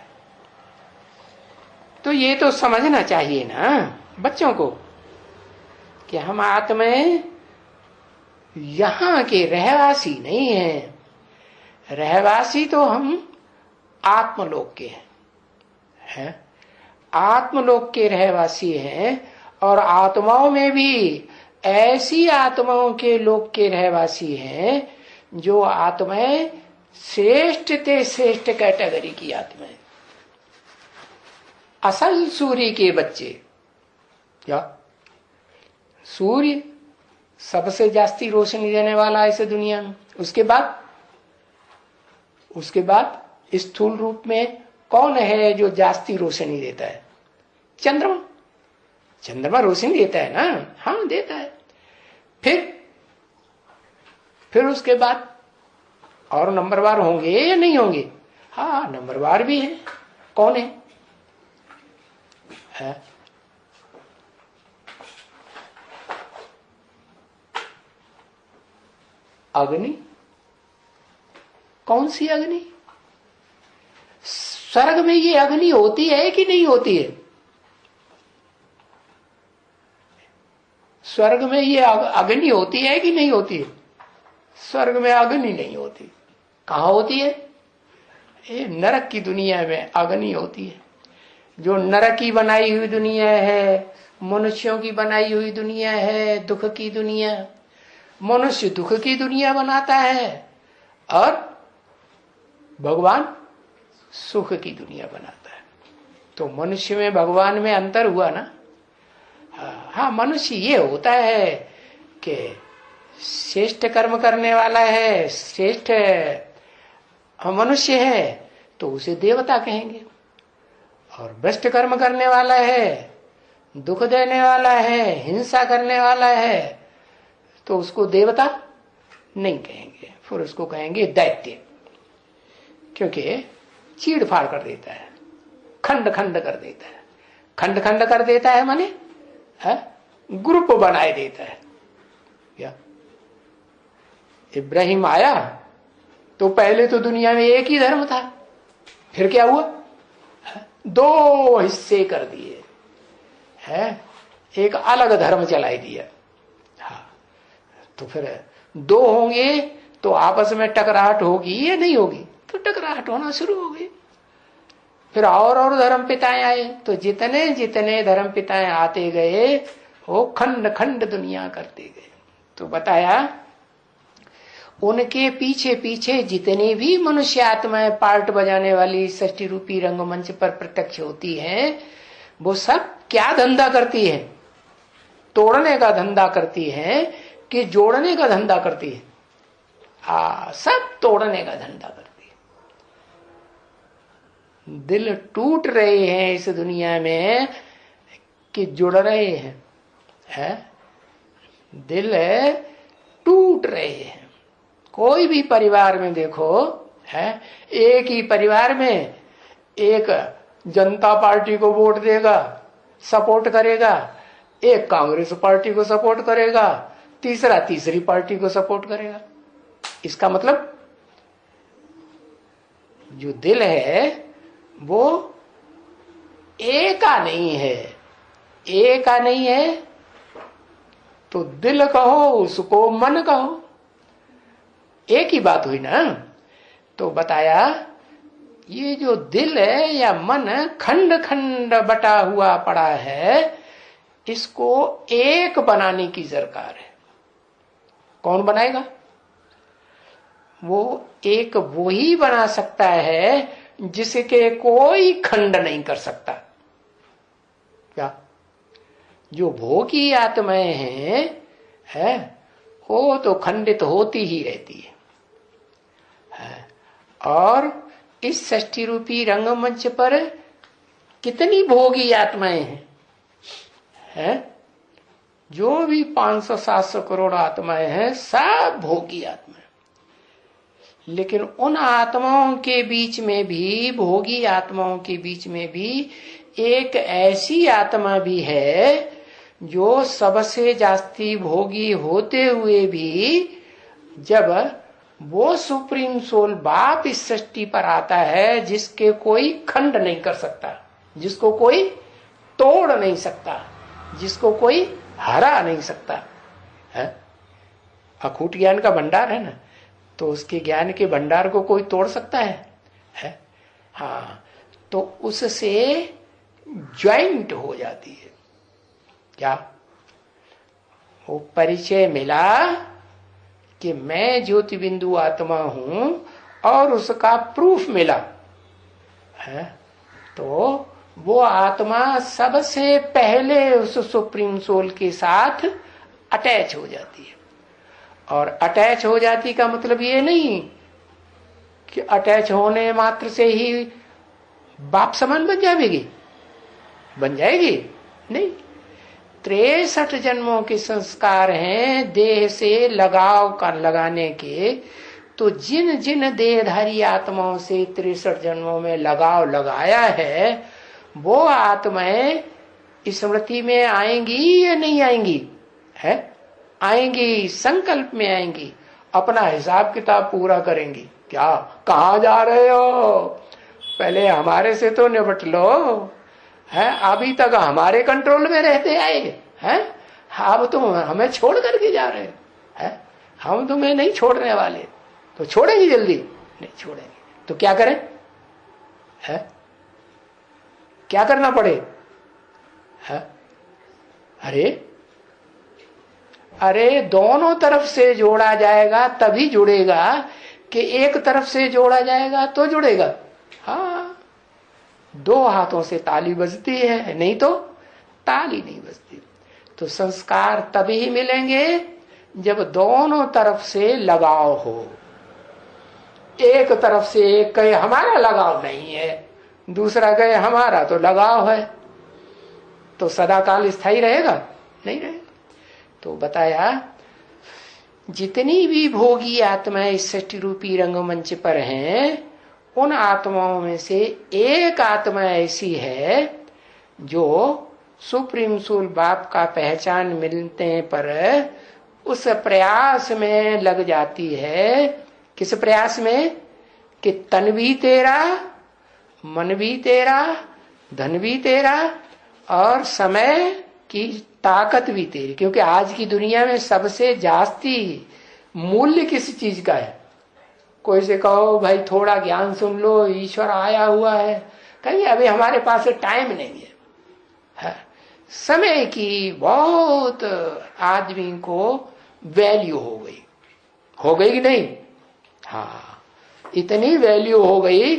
तो ये तो समझना चाहिए ना बच्चों को कि हम आत्मा यहाँ के रहवासी नहीं हैं। रहवासी तो हम आत्मलोक के हैं, आत्मलोक के रहवासी हैं। और आत्माओं में भी ऐसी आत्माओं के लोक के रहवासी हैं जो आत्माएं श्रेष्ठ ते श्रेष्ठ कैटेगरी की आत्माएं, असल सूर्य के बच्चे। क्या सूर्य सबसे जास्ती रोशनी देने वाला है इस दुनिया में? उसके बाद स्थूल रूप में कौन है जो जास्ती रोशनी देता है? चंद्रमा। चंद्रमा रोशनी देता है ना? हाँ, देता है। फिर उसके बाद और नंबरवार होंगे या नहीं होंगे? हाँ, नंबरवार भी है। कौन है? अग्नि। कौन सी अग्नि? स्वर्ग में ये अग्नि होती है कि नहीं होती है? स्वर्ग में ये अग्नि होती है कि नहीं होती है? स्वर्ग में अग्नि नहीं होती। कहाँ होती है? ये नरक की दुनिया में अग्नि होती है। जो नरक की बनाई हुई दुनिया है, मनुष्यों की बनाई हुई दुनिया है, दुख की दुनिया, मनुष्य दुख की दुनिया बनाता है और भगवान सुख की दुनिया बनाता है। तो मनुष्य में भगवान में अंतर हुआ ना? हाँ, मनुष्य ये होता है कि श्रेष्ठ कर्म करने वाला है, श्रेष्ठ मनुष्य है तो उसे देवता कहेंगे, और भ्रष्ट कर्म करने वाला है, दुख देने वाला है, हिंसा करने वाला है, तो उसको देवता नहीं कहेंगे, फिर उसको कहेंगे दैत्य, क्योंकि चीड़ फाड़ कर देता है, खंड खंड कर देता है। खंड खंड कर देता है माने ग्रुप बनाए देता है। क्या इब्राहिम आया तो पहले तो दुनिया में एक ही धर्म था, फिर क्या हुआ, दो हिस्से कर दिए है, एक अलग धर्म चलाई दिया। हाँ, तो फिर दो होंगे तो आपस में टकराहट होगी या नहीं होगी, तो टकराहट होना शुरू हो गई। फिर और धर्म पिताएं आए, तो जितने जितने धर्म पिताएं आते गए वो खंड खंड दुनिया करते गए। तो बताया उनके पीछे पीछे जितनी भी मनुष्य आत्माएं पार्ट बजाने वाली सृष्टि रूपी रंगमंच पर प्रत्यक्ष होती हैं, वो सब क्या धंधा करती है, तोड़ने का धंधा करती है कि जोड़ने का धंधा करती है? सब तोड़ने का धंधा करती है। दिल टूट रहे हैं इस दुनिया में कि जुड़ रहे हैं, दिल टूट रहे हैं। कोई भी परिवार में देखो एक ही परिवार में एक जनता पार्टी को वोट देगा, सपोर्ट करेगा, एक कांग्रेस पार्टी को सपोर्ट करेगा, तीसरा तीसरी पार्टी को सपोर्ट करेगा। इसका मतलब जो दिल है वो एका नहीं है। एका नहीं है तो दिल कहो, उसको मन कहो, एक ही बात हुई ना। तो बताया ये जो दिल है या मन खंड खंड बटा हुआ पड़ा है, इसको एक बनाने की दरकार है। कौन बनाएगा? वो एक वो ही बना सकता है जिसके कोई खंड नहीं कर सकता। क्या? जो भोगी आत्माएं हैं वो तो खंडित होती ही रहती है। और इस सृष्टि रूपी रंगमंच पर कितनी भोगी आत्माएं हैं? जो भी 500-700 करोड़ आत्माएं हैं, सब भोगी आत्माएं। लेकिन उन आत्माओं के बीच में भी, भोगी आत्माओं के बीच में भी एक ऐसी आत्मा भी है जो सबसे जास्ती भोगी होते हुए भी जब वो सुप्रीम सोल बाप इस सृष्टि पर आता है जिसके कोई खंड नहीं कर सकता, जिसको कोई तोड़ नहीं सकता, जिसको कोई हरा नहीं सकता है। अखूट ज्ञान का भंडार है ना, तो उसके ज्ञान के भंडार को कोई तोड़ सकता है? हाँ, तो उससे ज्वाइंट हो जाती है। क्या? वो परिचय मिला कि मैं ज्योति बिंदु आत्मा हूं और उसका प्रूफ मिला है, तो वो आत्मा सबसे पहले उस सुप्रीम सोल के साथ अटैच हो जाती है। और अटैच हो जाती का मतलब ये नहीं कि अटैच होने मात्र से ही बाप समान बन जाएगी, बन जाएगी नहीं। 63 जन्मों के संस्कार हैं देह से लगाव का लगाने के। तो जिन जिन देहधारी आत्माओं से 63 जन्मों में लगाव लगाया है, वो आत्माएं स्मृति में आएंगी या नहीं आएंगी? है, आएंगी, संकल्प में आएंगी, अपना हिसाब किताब पूरा करेंगी। क्या, कहाँ जा रहे हो? पहले हमारे से तो निपट लो है, अभी तक हमारे कंट्रोल में रहते आए हैं, अब तुम हमें छोड़ करके जा रहे हैं, हम तुम्हें नहीं छोड़ने वाले। तो छोड़ेंगे जल्दी? नहीं छोड़ेंगे। तो क्या करें? है, क्या करना पड़े? है, अरे दोनों तरफ से जोड़ा जाएगा तभी जुड़ेगा, कि एक तरफ से जोड़ा जाएगा तो जुड़ेगा। हाँ, 2 हाथों से ताली बजती है, नहीं तो ताली नहीं बजती। तो संस्कार तभी मिलेंगे जब दोनों तरफ से लगाव हो। एक तरफ से कहे हमारा लगाव नहीं है, दूसरा कहे हमारा तो लगाव है, तो सदा काल स्थायी रहेगा? नहीं रहेगा। तो बताया जितनी भी भोगी आत्माएं इस सृष्टि रूपी रंगमंच पर हैं, उन आत्माओं में से एक आत्मा ऐसी है जो सुप्रीम सोल बाप का पहचान मिलने पर उस प्रयास में लग जाती है। किस प्रयास में? कि तन भी तेरा, मन भी तेरा, धन भी तेरा और समय की ताकत भी तेरी। क्योंकि आज की दुनिया में सबसे जास्ती मूल्य किस चीज का है? कोई से कहो भाई थोड़ा ज्ञान सुन लो, ईश्वर आया हुआ है, कहिए अभी हमारे पास टाइम नहीं है। समय की बहुत आदमी को वैल्यू हो गई कि नहीं? हाँ, इतनी वैल्यू हो गई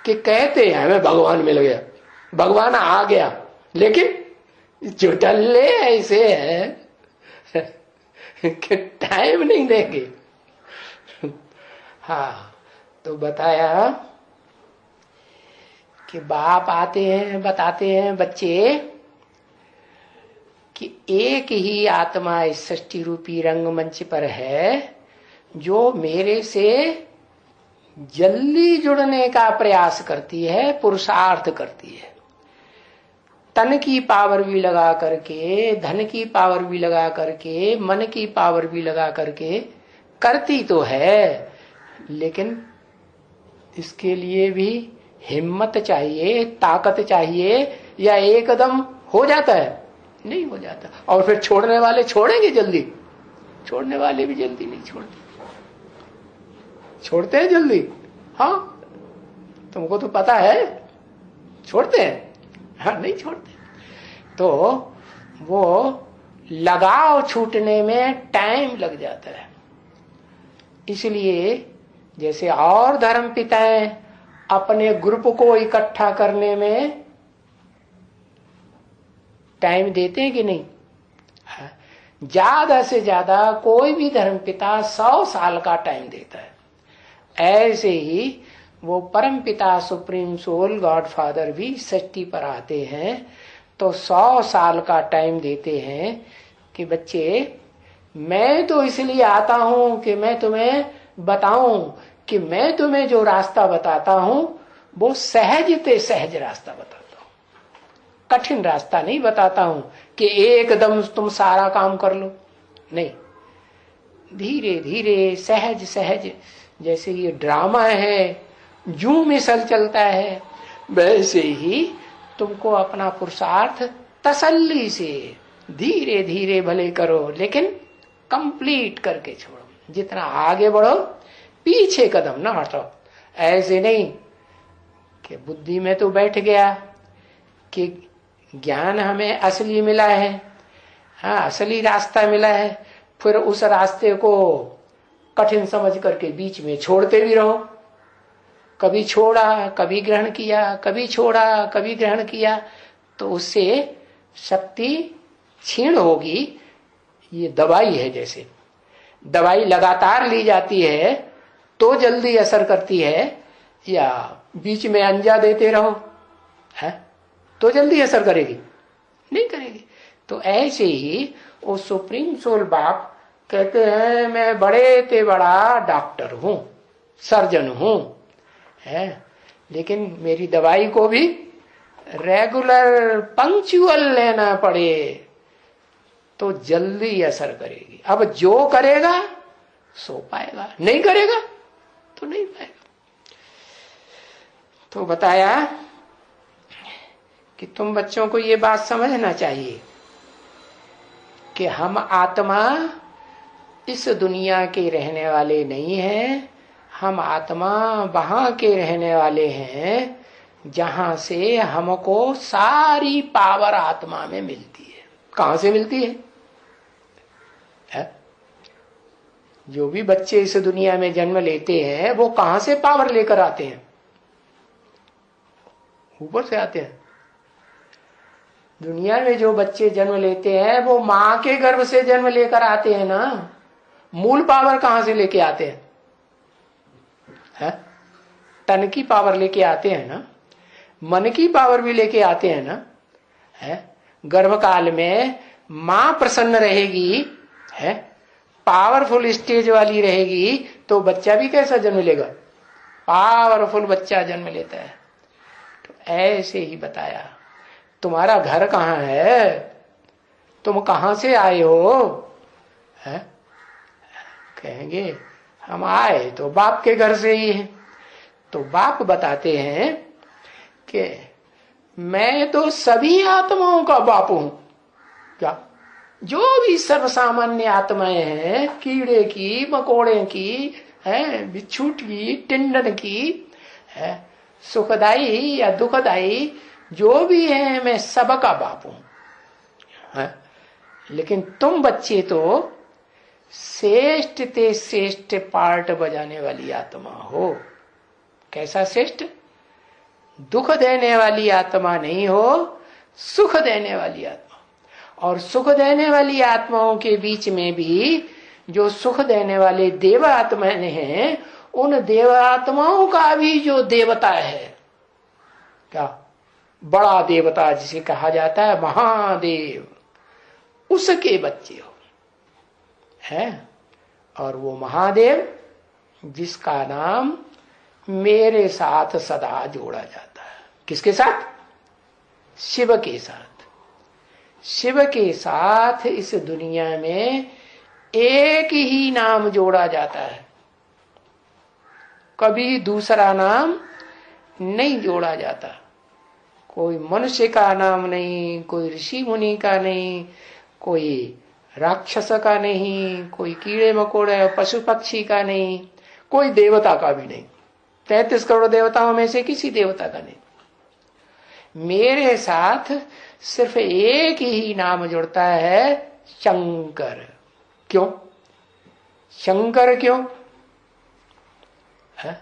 कि कहते हैं हमें भगवान मिल गया, भगवान आ गया, लेकिन चुटल्ले ऐसे हैं कि टाइम नहीं देंगे। हाँ, तो बताया कि बाप आते हैं, बताते हैं बच्चे कि एक ही आत्मा इस सृष्टि रूपी रंगमंच पर है जो मेरे से जल्दी जुड़ने का प्रयास करती है, पुरुषार्थ करती है। तन की पावर भी लगा करके, धन की पावर भी लगा करके, मन की पावर भी लगा करके करती तो है, लेकिन इसके लिए भी हिम्मत चाहिए, ताकत चाहिए। या एकदम हो जाता है? नहीं हो जाता। और फिर छोड़ने वाले छोड़ेंगे जल्दी? छोड़ने वाले भी जल्दी नहीं छोड़ते। छोड़ते हैं जल्दी? हाँ, तुमको तो पता है, छोड़ते हैं? हाँ, नहीं छोड़ते। तो वो लगाव छूटने में टाइम लग जाता है। इसलिए जैसे और धर्म पिताएं अपने ग्रुप को इकट्ठा करने में टाइम देते हैं कि नहीं? ज्यादा से ज्यादा कोई भी धर्म पिता 100 साल का टाइम देता है। ऐसे ही वो परम पिता सुप्रीम सोल गॉड फादर भी सृष्टि पर आते हैं तो 100 साल का टाइम देते हैं कि बच्चे, मैं तो इसलिए आता हूं कि मैं तुम्हें बताऊं कि मैं तुम्हें जो रास्ता बताता हूं वो सहजते सहज रास्ता बताता हूं, कठिन रास्ता नहीं बताता हूं कि एकदम तुम सारा काम कर लो। नहीं, धीरे धीरे सहज सहज, जैसे ये ड्रामा है, जू मिसल चलता है, वैसे ही तुमको अपना पुरुषार्थ तसल्ली से धीरे धीरे भले करो, लेकिन कंप्लीट करके छोड़ो। जितना आगे बढ़ो, पीछे कदम ना हटाओ। ऐसे नहीं कि बुद्धि में तो बैठ गया कि ज्ञान हमें असली मिला है, हाँ असली रास्ता मिला है, फिर उस रास्ते को कठिन समझ करके बीच में छोड़ते भी रहो। कभी छोड़ा, कभी ग्रहण किया, कभी छोड़ा, कभी ग्रहण किया, तो उससे शक्ति क्षीण होगी। ये दवाई है, जैसे दवाई लगातार ली जाती है तो जल्दी असर करती है, या बीच में अंजा देते रहो है तो जल्दी असर करेगी? नहीं करेगी। तो ऐसे ही वो सुप्रीम सोल बाप कहते हैं मैं बड़े ते बड़ा डॉक्टर हूं, सर्जन हूं, है, लेकिन मेरी दवाई को भी रेगुलर पंक्चुअल लेना पड़े तो जल्दी असर करेगी। अब जो करेगा सो पाएगा, नहीं करेगा तो नहीं पाएगा। तो बताया कि तुम बच्चों को ये बात समझना चाहिए कि हम आत्मा इस दुनिया के रहने वाले नहीं हैं, हम आत्मा वहां के रहने वाले हैं जहां से हमको सारी पावर आत्मा में मिलती है। कहां से मिलती है? जो भी बच्चे इस दुनिया में जन्म लेते हैं वो कहां से पावर लेकर आते हैं? ऊपर से आते हैं। दुनिया में जो बच्चे जन्म लेते हैं वो मां के गर्भ से जन्म लेकर आते हैं ना। मूल पावर कहां से लेके आते हैं? तन की पावर लेके आते हैं ना। मन की पावर भी लेके आते हैं ना, है। गर्भकाल में मां प्रसन्न रहेगी, है, पावरफुल स्टेज वाली रहेगी, तो बच्चा भी कैसा जन्म लेगा? पावरफुल बच्चा जन्म लेता है। तो ऐसे ही बताया, तुम्हारा घर कहाँ है, तुम कहां से आए हो, है? कहेंगे हम आए तो बाप के घर से ही हैं। तो बाप बताते हैं कि मैं तो सभी आत्माओं का बाप हूं। क्या? जो भी सर्वसामान्य आत्माएं हैं, कीड़े की, मकोड़े की, है, बिच्छूट की, टिंडन की, है, सुखदाई या दुखदाई जो भी है, मैं सबका बाप हूं, है। लेकिन तुम बच्चे तो श्रेष्ठ ते श्रेष्ठ पार्ट बजाने वाली आत्मा हो। कैसा श्रेष्ठ? दुख देने वाली आत्मा नहीं हो, सुख देने वाली आत्मा। और सुख देने वाली आत्माओं के बीच में भी जो सुख देने वाले देव आत्माएं हैं, उन देव आत्माओं का भी जो देवता है, क्या बड़ा देवता जिसे कहा जाता है महादेव, उसके बच्चे हो, है। और वो महादेव जिसका नाम मेरे साथ सदा जोड़ा जाता है। किसके साथ? शिव के साथ। शिव के साथ इस दुनिया में एक ही नाम जोड़ा जाता है, कभी दूसरा नाम नहीं जोड़ा जाता। कोई मनुष्य का नाम नहीं, कोई ऋषि मुनि का नहीं, कोई राक्षस का नहीं, कोई कीड़े मकोड़े पशु पक्षी का नहीं, कोई देवता का भी नहीं। 33 करोड़ देवताओं में से किसी देवता का नहीं। मेरे साथ सिर्फ एक ही नाम जुड़ता है, शंकर। क्यों शंकर? क्यों है?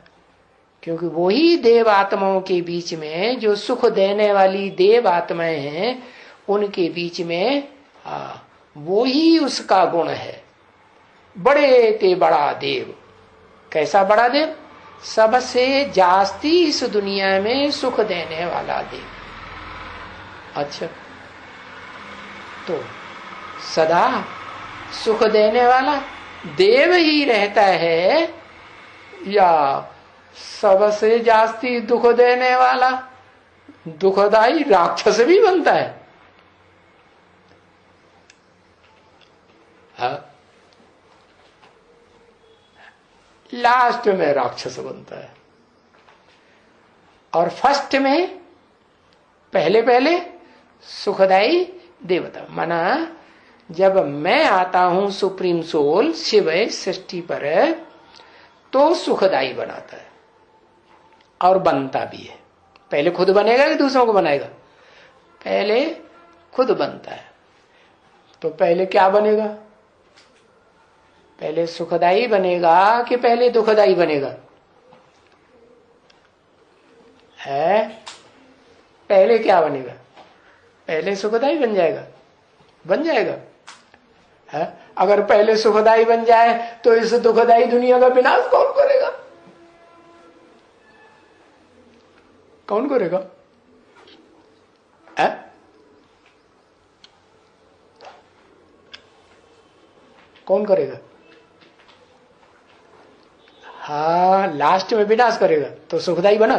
क्योंकि वही देव आत्माओं के बीच में, जो सुख देने वाली देव आत्माएं हैं, उनके बीच में वो ही उसका गुण है। बड़े ते बड़ा देव। कैसा बड़ा देव? सबसे जास्ती इस दुनिया में सुख देने वाला देव। अच्छा, तो सदा सुख देने वाला देव ही रहता है या सबसे जास्ती दुख देने वाला दुखदाई राक्षस भी बनता है? हाँ? लास्ट में राक्षस बनता है। और फर्स्ट में पहले पहले सुखदाई देवता। माना जब मैं आता हूं सुप्रीम सोल शिव सृष्टि पर, तो सुखदाई बनाता है और बनता भी है। पहले खुद बनेगा कि दूसरों को बनाएगा? पहले खुद बनता है। तो पहले क्या बनेगा? पहले सुखदाई बनेगा कि पहले दुखदाई बनेगा? है? पहले क्या बनेगा? पहले सुखदाई बन जाएगा। बन जाएगा, है? अगर पहले सुखदाई बन जाए तो इस दुखदाई दुनिया का विनाश कौन करेगा? कौन करेगा? है? कौन करेगा? हाँ, लास्ट में विनाश करेगा तो सुखदाई बना।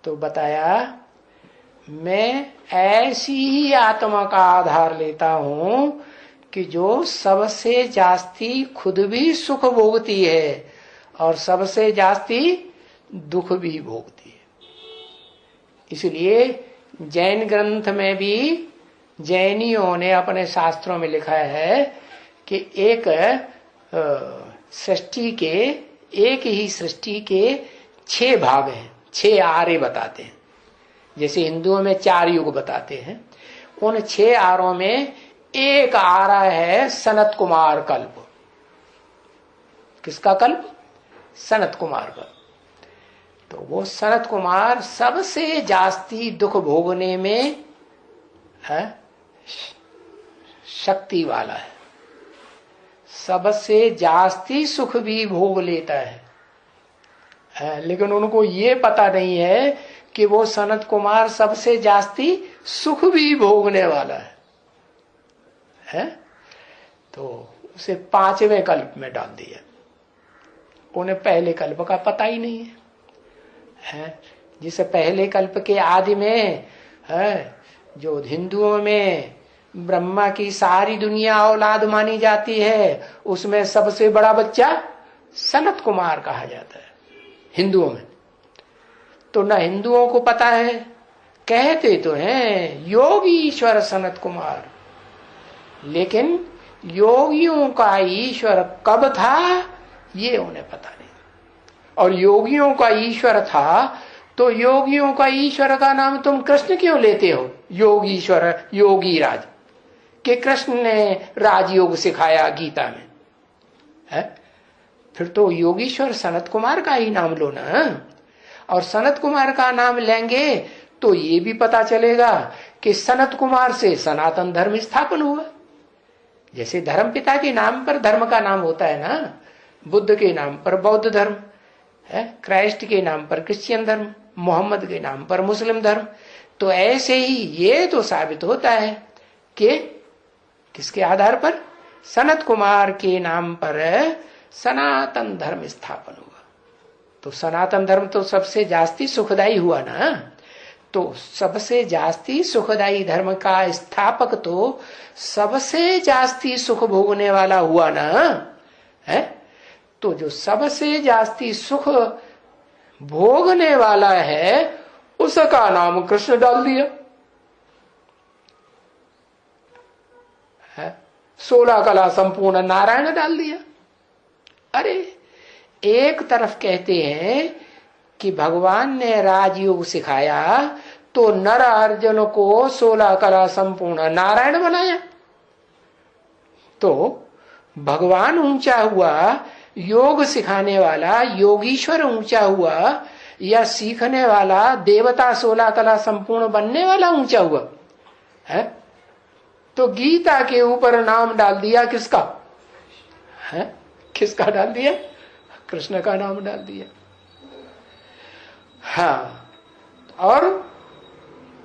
तो बताया मैं ऐसी ही आत्मा का आधार लेता हूं कि जो सबसे जास्ती खुद भी सुख भोगती है और सबसे जास्ती दुख भी भोगती है। इसलिए जैन ग्रंथ में भी जैनियों ने अपने शास्त्रों में लिखा है कि एक सृष्टि के, एक ही सृष्टि के 6 भाग हैं, 6 आरे बताते हैं। जैसे हिंदुओं में 4 युग बताते हैं, उन 6 आरों में एक आरा है सनत कुमार कल्प। किसका कल्प? सनत कुमार का। तो वो सनत कुमार सबसे जास्ती दुख भोगने में है शक्ति वाला है, सबसे जास्ती सुख भी भोग लेता है, लेकिन उनको ये पता नहीं है कि वो सनत कुमार सबसे जास्ती सुख भी भोगने वाला है? तो उसे 5वें कल्प में डाल दिया। उन्हें पहले कल्प का पता ही नहीं है। जिसे पहले कल्प के आदि में है, जो हिंदुओं में ब्रह्मा की सारी दुनिया औलाद मानी जाती है, उसमें सबसे बड़ा बच्चा सनत कुमार कहा जाता है हिंदुओं में। तो न हिंदुओं को पता है, कहते तो हैं योगी ईश्वर सनत कुमार, लेकिन योगियों का ईश्वर कब था ये उन्हें पता नहीं। और योगियों का ईश्वर था तो योगियों का ईश्वर का नाम तुम कृष्ण क्यों लेते हो? योगीश्वर, योगी राज, कि कृष्ण ने राजयोग सिखाया गीता में है? फिर तो योगीश्वर सनत कुमार का ही नाम लो ना। और सनत कुमार का नाम लेंगे तो ये भी पता चलेगा कि सनत कुमार से सनातन धर्म स्थापन हुआ। जैसे धर्म पिता के नाम पर धर्म का नाम होता है ना, बुद्ध के नाम पर बौद्ध धर्म है, क्राइस्ट के नाम पर क्रिश्चियन धर्म, मोहम्मद के नाम पर मुस्लिम धर्म। तो ऐसे ही ये तो साबित होता है कि किसके आधार पर? सनत कुमार के नाम पर सनातन धर्म स्थापन हुआ। तो सनातन धर्म तो सबसे जास्ती सुखदायी हुआ ना। तो सबसे जास्ती सुखदायी धर्म का स्थापक तो सबसे जास्ती सुख भोगने वाला हुआ ना है। तो जो सबसे जास्ती सुख भोगने वाला है उसका नाम कृष्ण डाल दिया है। 16 कला संपूर्ण नारायण डाल दिया। अरे एक तरफ कहते हैं कि भगवान ने राजयोग सिखाया तो नर अर्जुन को 16 कला संपूर्ण नारायण बनाया। तो भगवान ऊंचा हुआ, योग सिखाने वाला योगीश्वर ऊंचा हुआ, या सीखने वाला देवता 16 कला संपूर्ण बनने वाला ऊंचा हुआ है? तो गीता के ऊपर नाम डाल दिया किसका है? किसका डाल दिया? कृष्ण का नाम डाल दिया। हाँ, और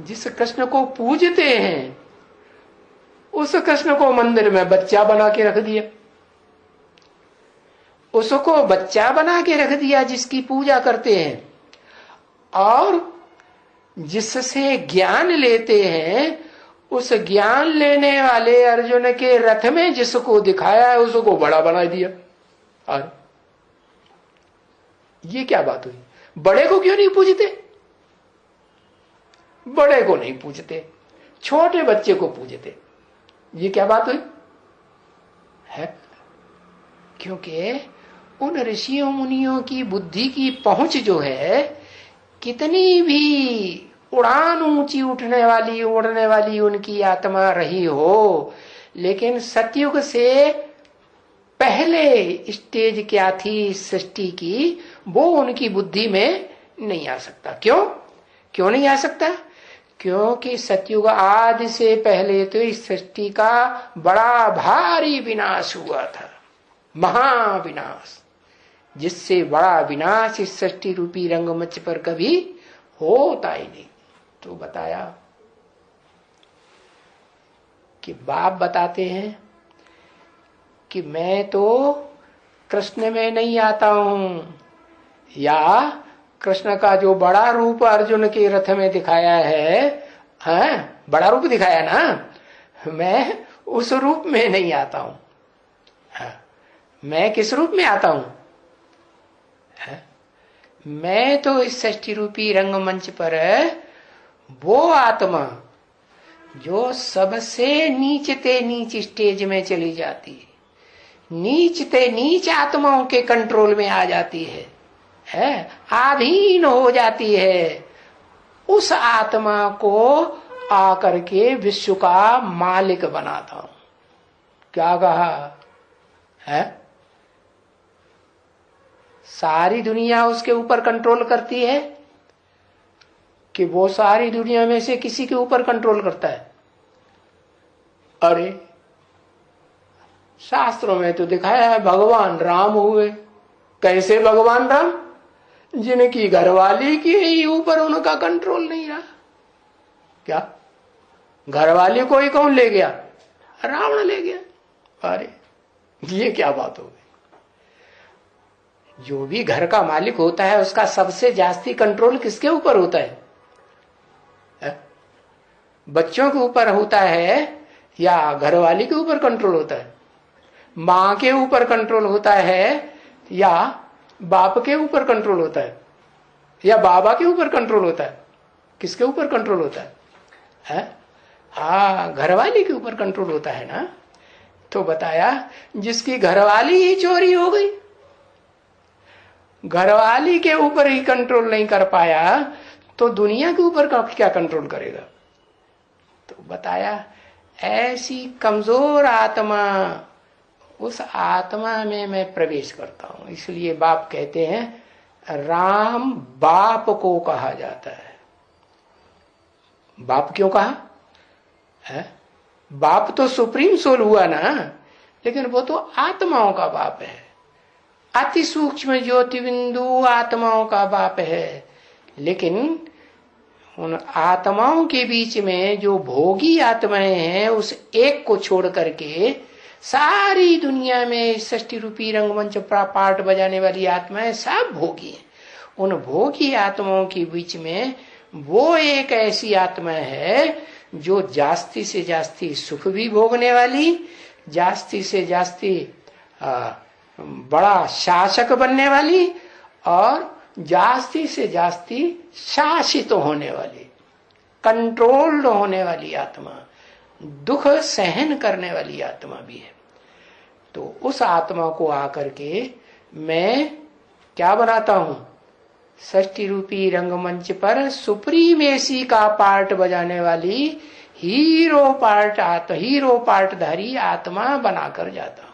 जिस कृष्ण को पूजते हैं उस कृष्ण को मंदिर में बच्चा बना के रख दिया। उसको बच्चा बना के रख दिया जिसकी पूजा करते हैं। और जिससे ज्ञान लेते हैं उस ज्ञान लेने वाले अर्जुन के रथ में जिसको दिखाया है उसको बड़ा बना दिया। और ये क्या बात हुई? बड़े को क्यों नहीं पूजते? बड़े को नहीं पूजते, छोटे बच्चे को पूजते। ये क्या बात हुई है? क्योंकि उन ऋषियों मुनियों की बुद्धि की पहुंच जो है, कितनी भी उड़ान ऊंची उठने वाली उड़ने वाली उनकी आत्मा रही हो, लेकिन सतयुग से पहले स्टेज क्या थी सृष्टि की, वो उनकी बुद्धि में नहीं आ सकता। क्यों नहीं आ सकता? क्योंकि सतयुग आदि से पहले तो इस सृष्टि का बड़ा भारी विनाश हुआ था, महाविनाश, जिससे बड़ा विनाश इस सृष्टि रूपी रंगमंच पर कभी होता ही नहीं। तो बताया कि बाप बताते हैं कि मैं तो कृष्ण में नहीं आता हूं, या कृष्ण का जो बड़ा रूप अर्जुन के रथ में दिखाया है, बड़ा रूप दिखाया ना, मैं उस रूप में नहीं आता हूं। मैं किस रूप में आता हूं? मैं तो इस सृष्टि रूपी रंगमंच पर वो आत्मा जो सबसे नीचते नीच स्टेज में चली जाती है, नीचते नीच आत्माओं के कंट्रोल में आ जाती है, अधीन हो जाती है, उस आत्मा को आकर के विश्व का मालिक बनाता हूं। क्या कहा है? सारी दुनिया उसके ऊपर कंट्रोल करती है कि वो सारी दुनिया में से किसी के ऊपर कंट्रोल करता है? अरे शास्त्रों में तो दिखाया है भगवान राम हुए। कैसे भगवान राम? जिनकी घरवाली के ही ऊपर उनका कंट्रोल नहीं रहा। क्या घरवाली को ही कौन ले गया? रावण ले गया। अरे ये क्या बात हो गई? जो भी घर का मालिक होता है उसका सबसे जास्ती कंट्रोल किसके ऊपर होता है? बच्चों के ऊपर होता है या घरवाली के ऊपर कंट्रोल होता है? मां के ऊपर कंट्रोल होता है या बाप के ऊपर कंट्रोल होता है या बाबा के ऊपर कंट्रोल होता है? किसके ऊपर कंट्रोल होता है? हाँ, घरवाली के ऊपर कंट्रोल होता है ना। तो बताया जिसकी घरवाली ही चोरी हो गई, घरवाली के ऊपर ही कंट्रोल नहीं कर पाया तो दुनिया के ऊपर क्या कंट्रोल करेगा? तो बताया ऐसी कमजोर आत्मा, उस आत्मा में मैं प्रवेश करता हूं। इसलिए बाप कहते हैं राम बाप को कहा जाता है। बाप क्यों कहा है? बाप तो सुप्रीम सोल हुआ ना, लेकिन वो तो आत्माओं का बाप है, अति सूक्ष्म ज्योति बिंदु आत्माओं का बाप है। लेकिन उन आत्माओं के बीच में जो भोगी आत्माएं हैं, उस एक को छोड़ करके सारी दुनिया में षष्ठी रूपी रंगमंच पार्ट बजाने वाली आत्माएं सब भोगी हैं। उन भोगी आत्माओं के बीच में वो एक ऐसी आत्मा है जो जास्ती से जास्ती सुख भी भोगने वाली, जास्ती से जास्ती बड़ा शासक बनने वाली और जास्ती से जास्ती शासित होने वाली, कंट्रोल्ड होने वाली आत्मा, दुख सहन करने वाली आत्मा भी है। तो उस आत्मा को आकर के मैं क्या बनाता हूं? षष्ठी रूपी रंगमंच पर सुप्रीमेसी का पार्ट बजाने वाली हीरो पार्टधारी आत्मा बनाकर जाता हूं।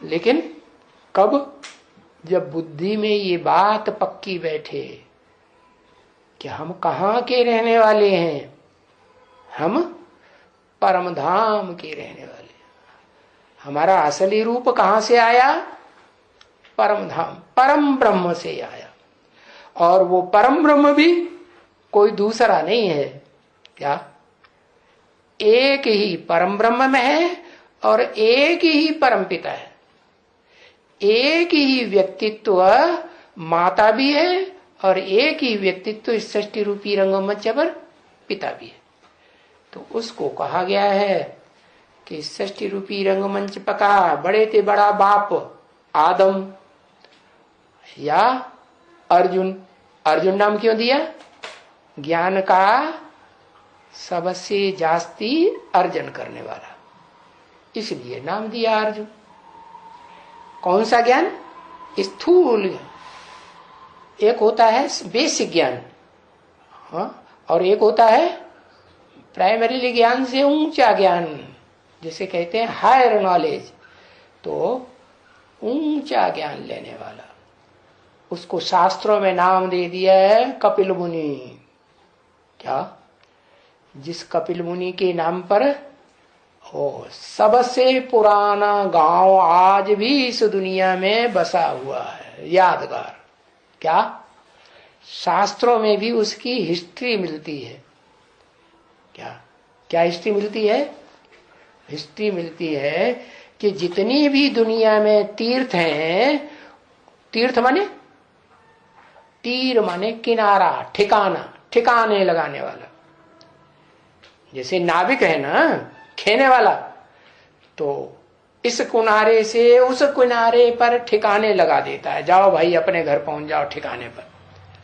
लेकिन कब? जब बुद्धि में ये बात पक्की बैठे कि हम कहां के रहने वाले हैं? हम परम धाम के रहने वाले। हमारा असली रूप कहां से आया? परम धाम, परम ब्रह्म से आया। और वो परम ब्रह्म भी कोई दूसरा नहीं है। क्या? एक ही परम ब्रह्म में है और एक ही परम पिता है। एक ही व्यक्तित्व माता भी है और एक ही व्यक्तित्व षष्ठी रूपी रंगमंच पर पिता भी है। तो उसको कहा गया है कि षष्ठी रूपी रंगमंच पका बड़े ते बड़ा बाप आदम या अर्जुन। अर्जुन नाम क्यों दिया? ज्ञान का सबसे जास्ती अर्जन करने वाला, इसलिए नाम दिया अर्जुन। कौन सा ज्ञान? स्थूल। एक होता है बेसिक ज्ञान, हाँ, और एक होता है प्राइमरी ज्ञान से ऊंचा ज्ञान, जिसे कहते हैं हायर नॉलेज। तो ऊंचा ज्ञान लेने वाला, उसको शास्त्रों में नाम दे दिया है कपिल मुनि। क्या? जिस कपिल मुनि के नाम पर सबसे पुराना गांव आज भी इस दुनिया में बसा हुआ है, यादगार। क्या? शास्त्रों में भी उसकी हिस्ट्री मिलती है। क्या क्या हिस्ट्री मिलती है? हिस्ट्री मिलती है कि जितनी भी दुनिया में तीर्थ हैं, तीर्थ माने तीर माने किनारा, ठिकाना, ठिकाने लगाने वाला। जैसे नाविक है ना, खेने वाला, तो इस किनारे से उस किनारे पर ठिकाने लगा देता है। जाओ भाई अपने घर पहुंच जाओ, ठिकाने पर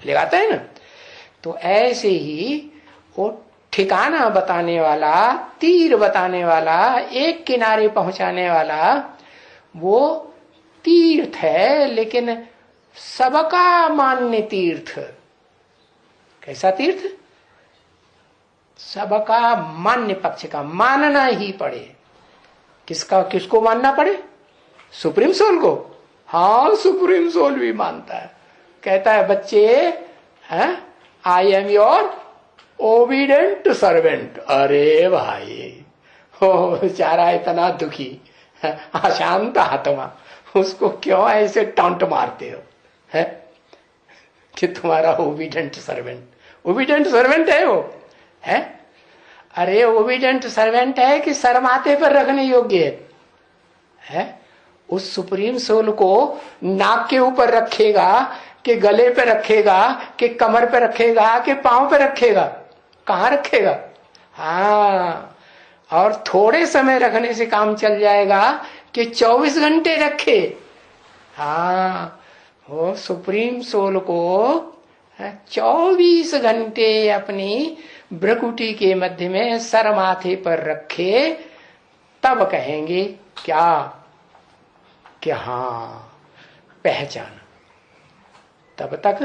लगाता है ना। तो ऐसे ही वो ठिकाना बताने वाला, तीर बताने वाला, एक किनारे पहुंचाने वाला, वो तीर्थ है। लेकिन सबका मान्य तीर्थ। कैसा तीर्थ? सबका मान्य पक्ष का, मानना ही पड़े। किसका? किसको मानना पड़े? सुप्रीम सोल को। हाँ, सुप्रीम सोल भी मानता है। कहता है बच्चे, I am your obedient servant. अरे भाई, हो बेचारा इतना दुखी, अशांत आत्मा, उसको क्यों ऐसे टॉन्ट मारते हो, है कि तुम्हारा ओबीडेंट सर्वेंट, ओबीडेंट सर्वेंट है वो, है? अरे ओबीडेंट सर्वेंट है कि सर माथे पर रखने योग्य है? उस सुप्रीम सोल को नाक के ऊपर रखेगा कि गले पे रखेगा कि कमर पे रखेगा कि पांव पे रखेगा, कहां रखेगा? हाँ, और थोड़े समय रखने से काम चल जाएगा कि 24 घंटे रखे। हाँ, वो सुप्रीम सोल को 24 घंटे अपनी भ्रकुटी के मध्य में सर माथे पर रखे, तब कहेंगे क्या कि हाँ पहचाना। तब तक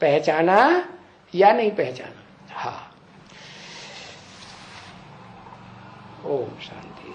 पहचाना या नहीं पहचाना? हाँ। ओम शांति।